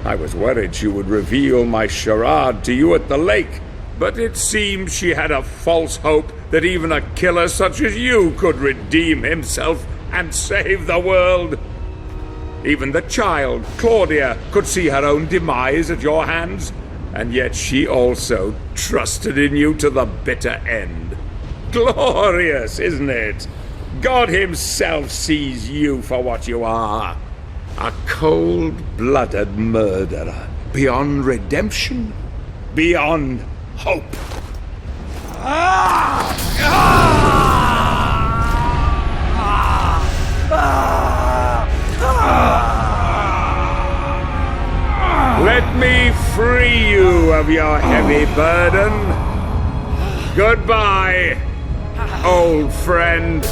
I was worried she would reveal my charade to you at the lake, but it seems she had a false hope that even a killer such as you could redeem himself and save the world. Even the child, Claudia, could see her own demise at your hands, and yet she also trusted in you to the bitter end. Glorious, isn't it? God himself sees you for what you are. A cold-blooded murderer. Beyond redemption. Beyond hope. Let me free you of your heavy burden. Goodbye, old friend.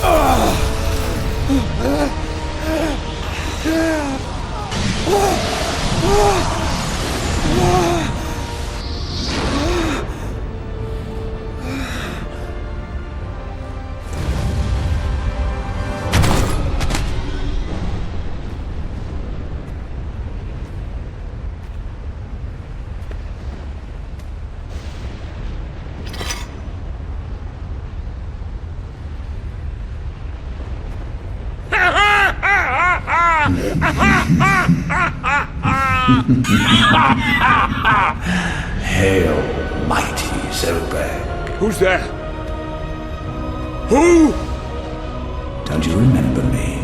Hail, mighty Zobek. Who's there? Who? Don't you remember me?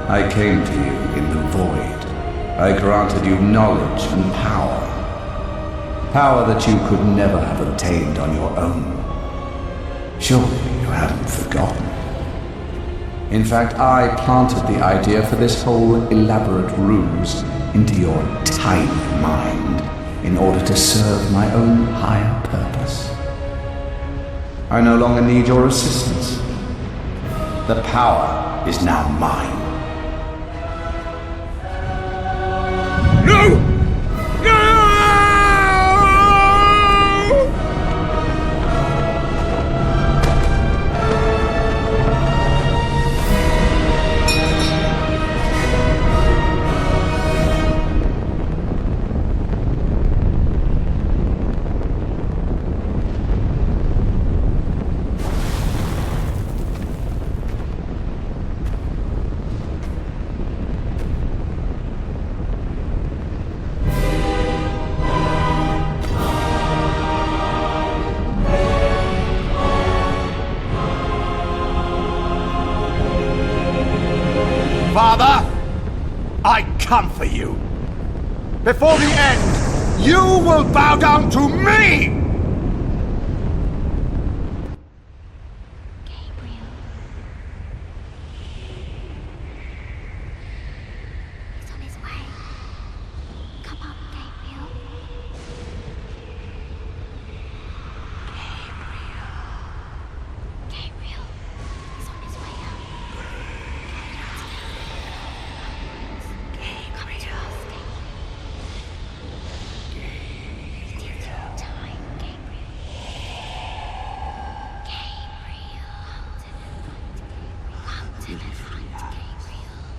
I came to you in the void. I granted you knowledge and power. Power that you could never have obtained on your own. Surely you haven't forgotten. In fact, I planted the idea for this whole elaborate ruse into your tiny mind in order to serve my own higher purpose. I no longer need your assistance. The power is now mine. No! No! Father, I come for you. Before the end, you will bow down to me! Gabriel. He's on his way. Come on, Gabriel. Gabriel.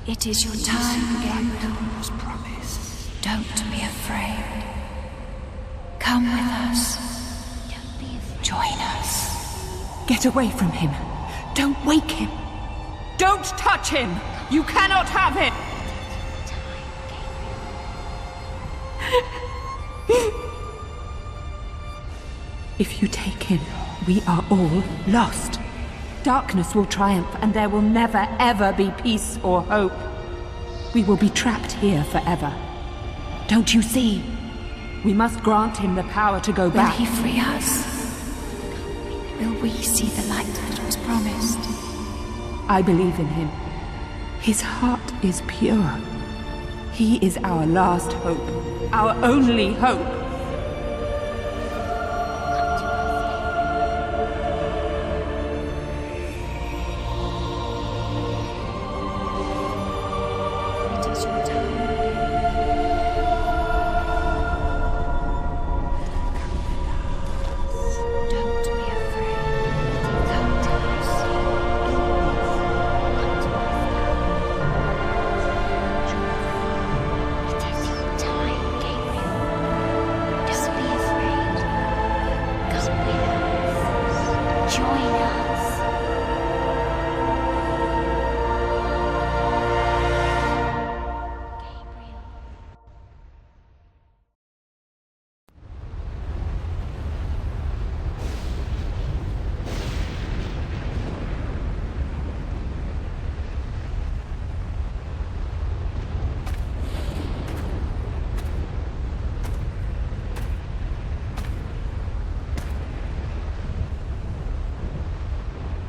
It is your time, Gabriel. Don't be afraid. Come with us. Join us. Get away from him. Don't wake him. Don't touch him. You cannot have him. If you take him, we are all lost. Darkness will triumph, and there will never, ever be peace or hope. We will be trapped here forever. Don't you see? We must grant him the power to go back. Will he free us? Will we see the light that was promised? I believe in him. His heart is pure. He is our last hope, our only hope.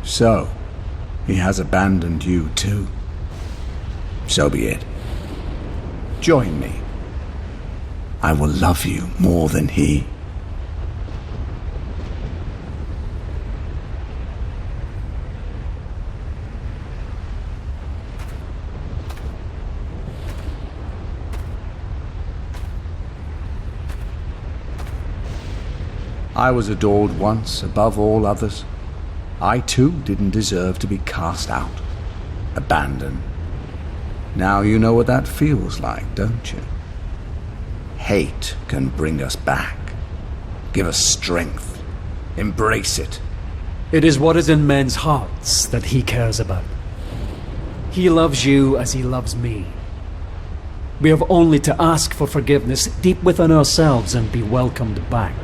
So, he has abandoned you too. So be it. Join me. I will love you more than he. I was adored once above all others. I too didn't deserve to be cast out, abandoned. Now you know what that feels like, don't you? Hate can bring us back, give us strength, embrace it. It is what is in men's hearts that he cares about. He loves you as he loves me. We have only to ask for forgiveness deep within ourselves and be welcomed back.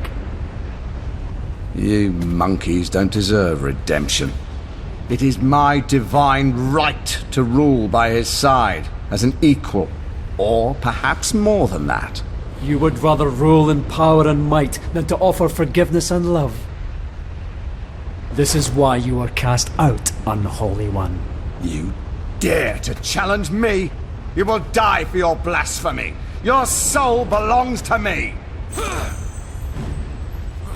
You monkeys don't deserve redemption. It is my divine right to rule by his side as an equal, or perhaps more than that. You would rather rule in power and might than to offer forgiveness and love. This is why you are cast out, unholy one. You dare to challenge me? You will die for your blasphemy. Your soul belongs to me.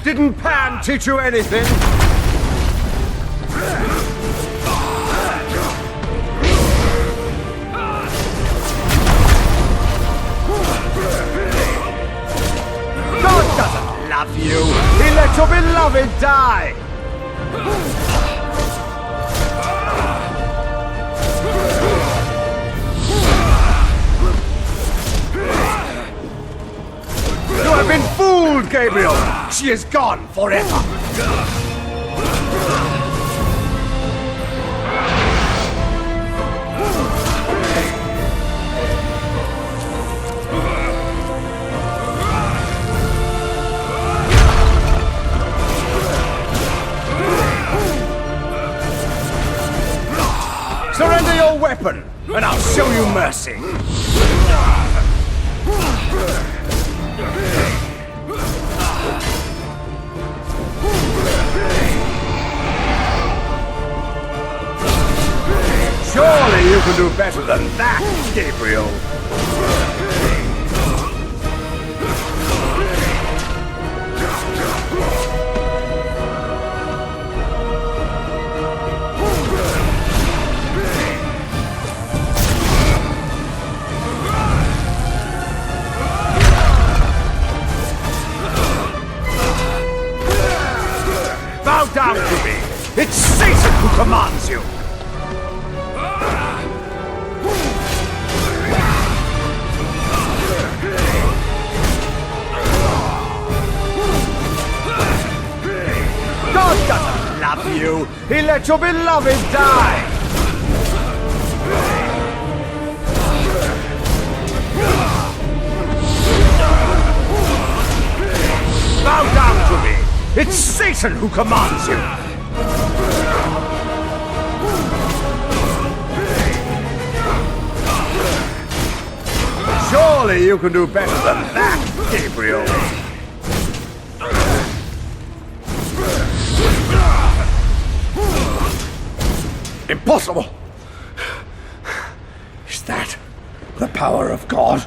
Didn't Pan teach you anything? God doesn't love you. He let your beloved die. You have been fooled, Gabriel! She is gone forever! Surrender your weapon, and I'll show you mercy! Surely you can do better than that, Gabriel! Bow down to me! It's Satan who commands you! you! He let your beloved die! Bow down to me! It's Satan who commands you! Surely you can do better than that, Gabriel! Impossible! Is that the power of God?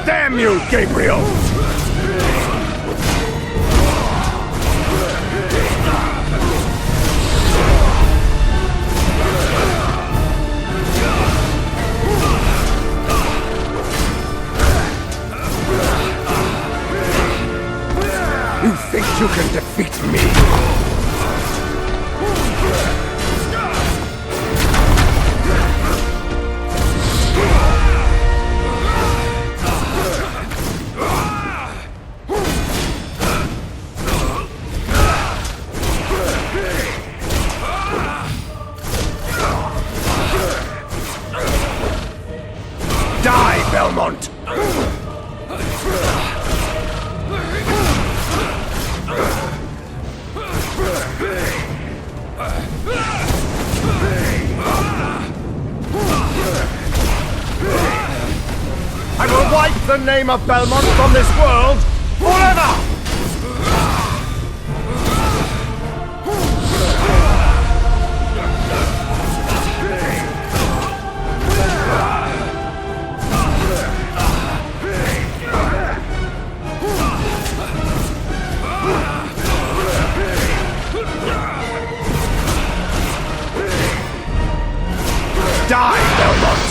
Damn you, Gabriel! You think you can defeat me? Die, Belmont! I will wipe the name of Belmont from this world forever! Die, Belmont!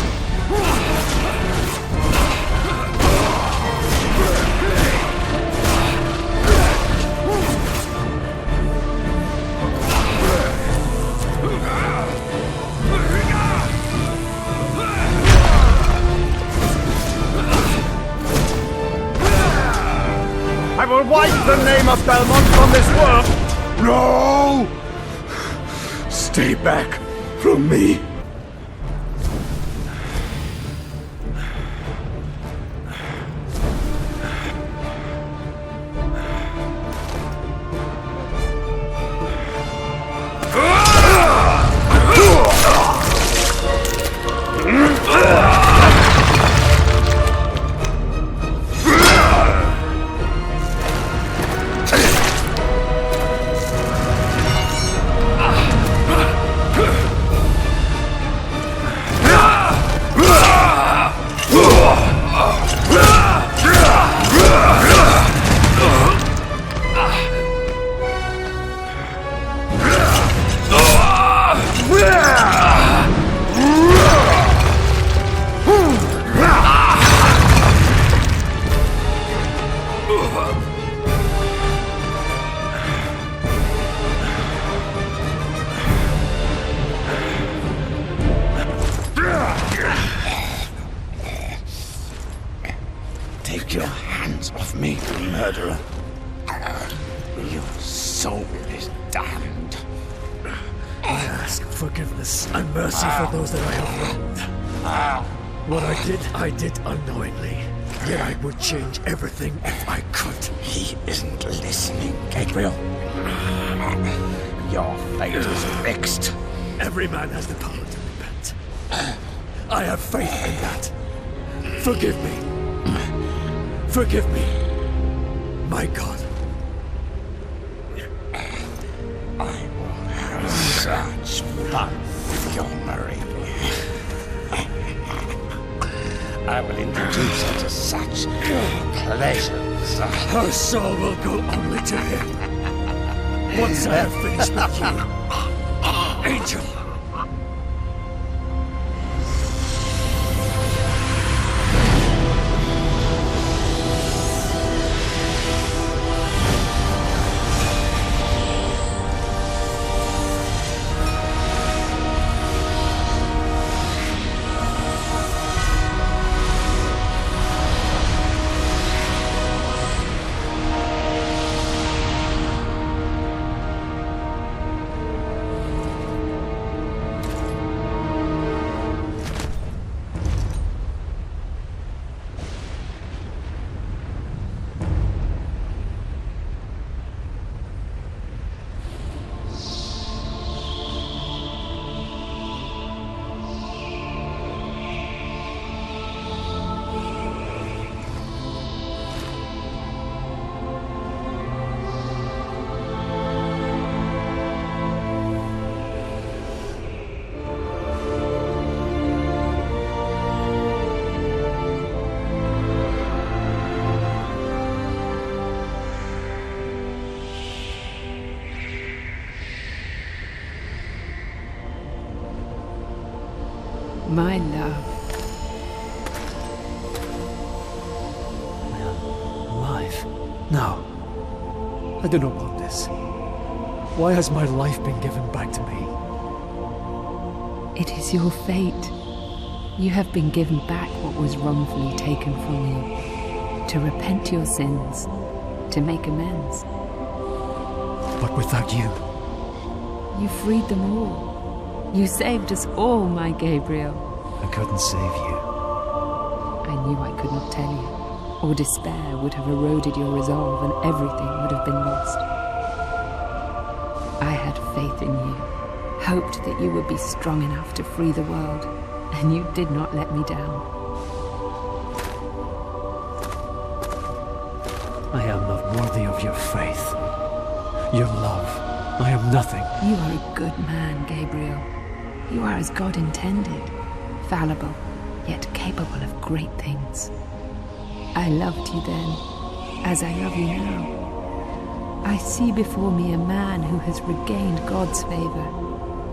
I will wipe the name of Belmont from this world! No! Stay back from me! Take your hands off me, murderer. Your soul is damned. ask forgiveness and mercy for those that I have wronged. What I did unknowingly. Yet I would change everything if I could. He isn't listening, Gabriel. Your fate is fixed. Every man has the power to repent. I have faith in that. Forgive me. Forgive me, my God. I will have such fun with your Marie. I will introduce her to such pleasures. Her soul will go only to him. Once I have finished with you, Angel. My love. Life? No. I do not want this. Why has my life been given back to me? It is your fate. You have been given back what was wrongfully taken from you. To repent your sins. To make amends. But without you... You freed them all. You saved us all, my Gabriel. I couldn't save you. I knew I could not tell you, or despair would have eroded your resolve and everything would have been lost. I had faith in you, hoped that you would be strong enough to free the world, and you did not let me down. I am not worthy of your faith, your love. I am nothing. You are a good man, Gabriel. You are as God intended, fallible, yet capable of great things. I loved you then, as I love you now. I see before me a man who has regained God's favor,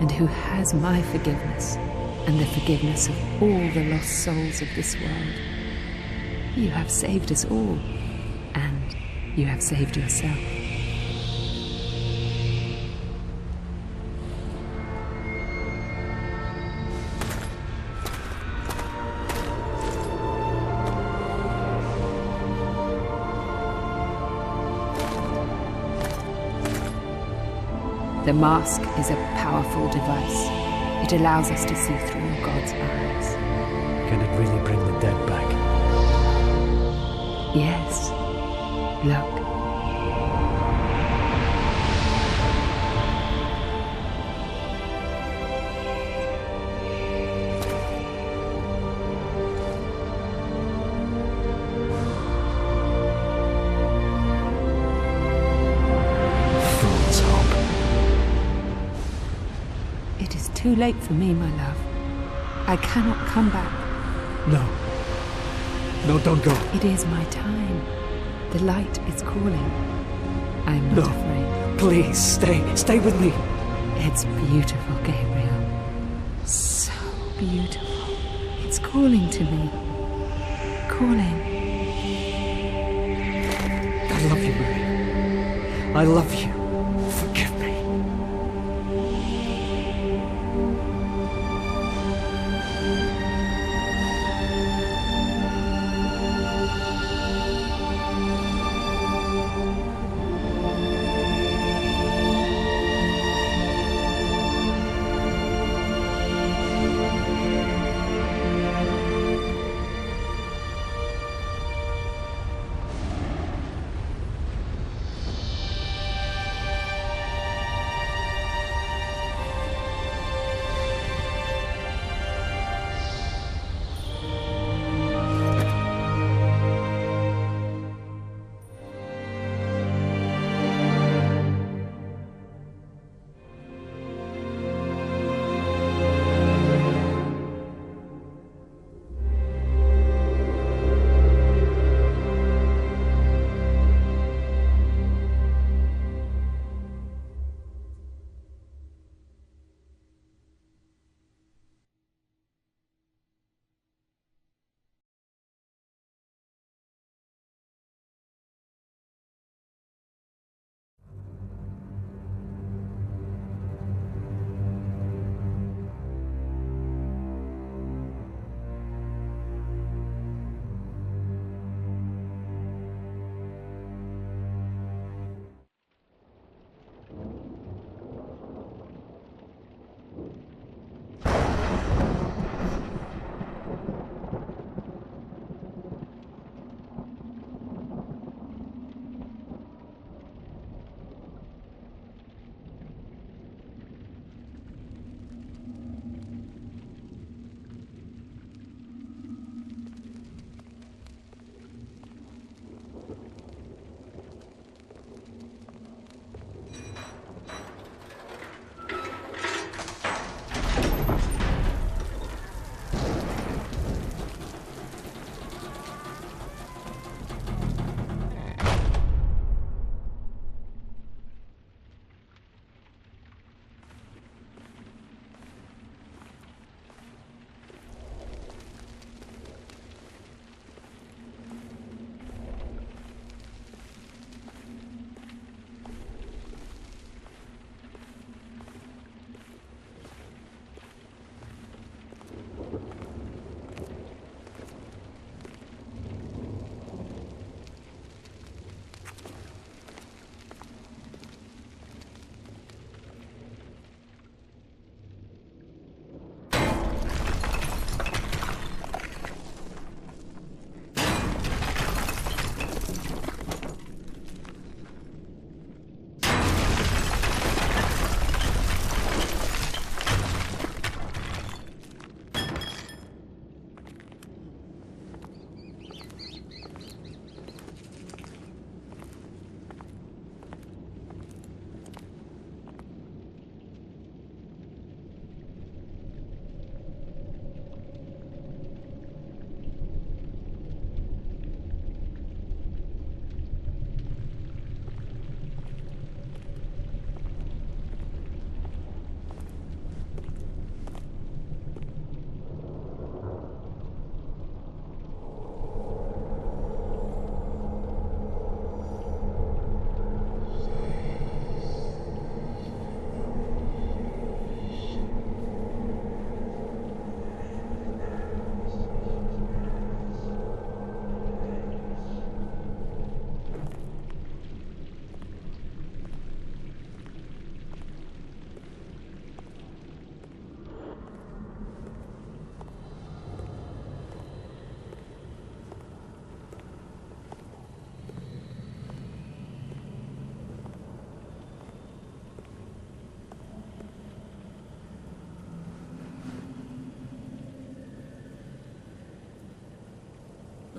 and who has my forgiveness, and the forgiveness of all the lost souls of this world. You have saved us all, and you have saved yourself. The mask is a powerful device. It allows us to see through God's eyes. Can it really bring the dead back? Yes. Look. Too late for me, my love. I cannot come back. No. No, don't go. It is my time. The light is calling. I'm not afraid. Please, stay. Stay with me. It's beautiful, Gabriel. So beautiful. It's calling to me. Calling. I love you, Marie. I love you. Forgive me.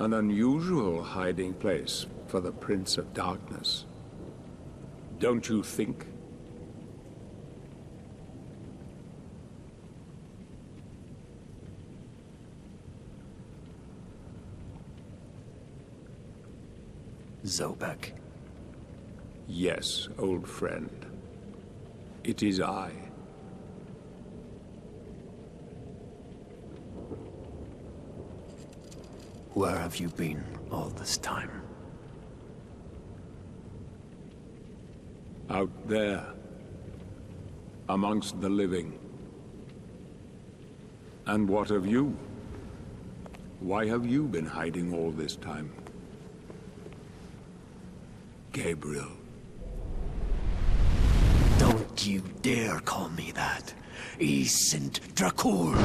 An unusual hiding place for the Prince of Darkness. Don't you think? Zobek. Yes, old friend. It is I. Where have you been all this time? Out there, amongst the living. And what of you? Why have you been hiding all this time? Gabriel. Don't you dare call me that. Saint Dracul.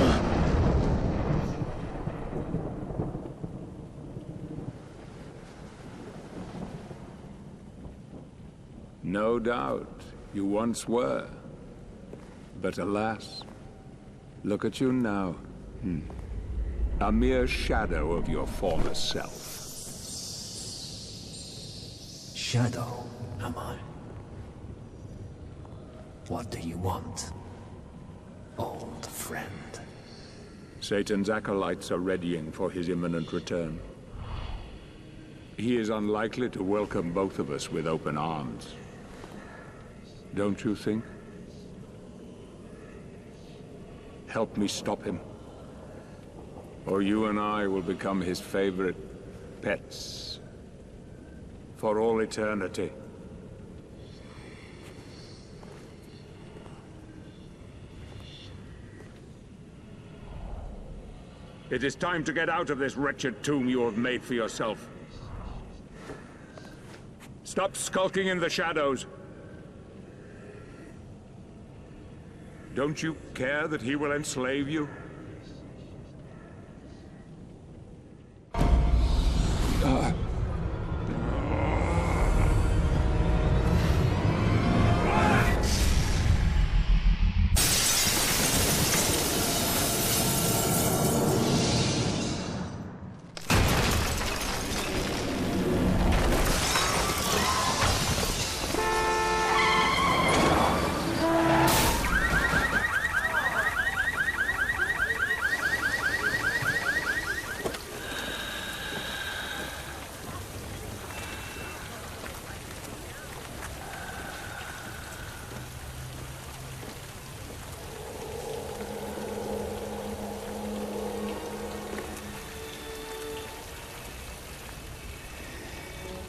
No doubt, you once were. But alas, look at you now. A mere shadow of your former self. Shadow, am I? What do you want, old friend? Satan's acolytes are readying for his imminent return. He is unlikely to welcome both of us with open arms. Don't you think? Help me stop him, or you and I will become his favorite pets for all eternity. It is time to get out of this wretched tomb you have made for yourself. Stop skulking in the shadows. Don't you care that he will enslave you?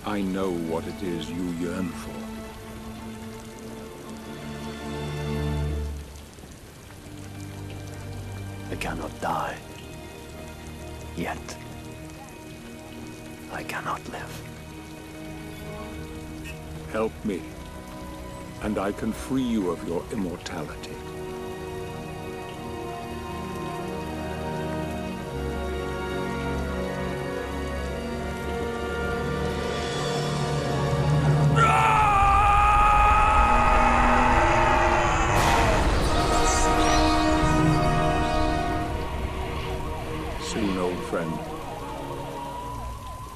I know what it is you yearn for. I cannot die. Yet. I cannot live. Help me, and I can free you of your immortality. Soon, old friend.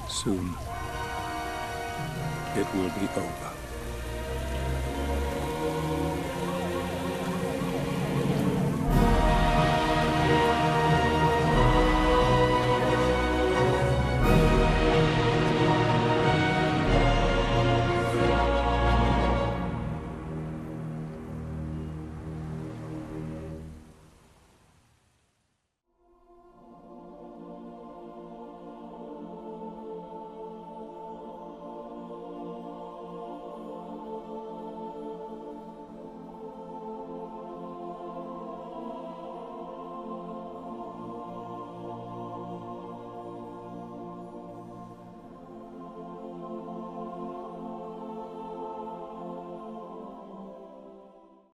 Soon, it will be over.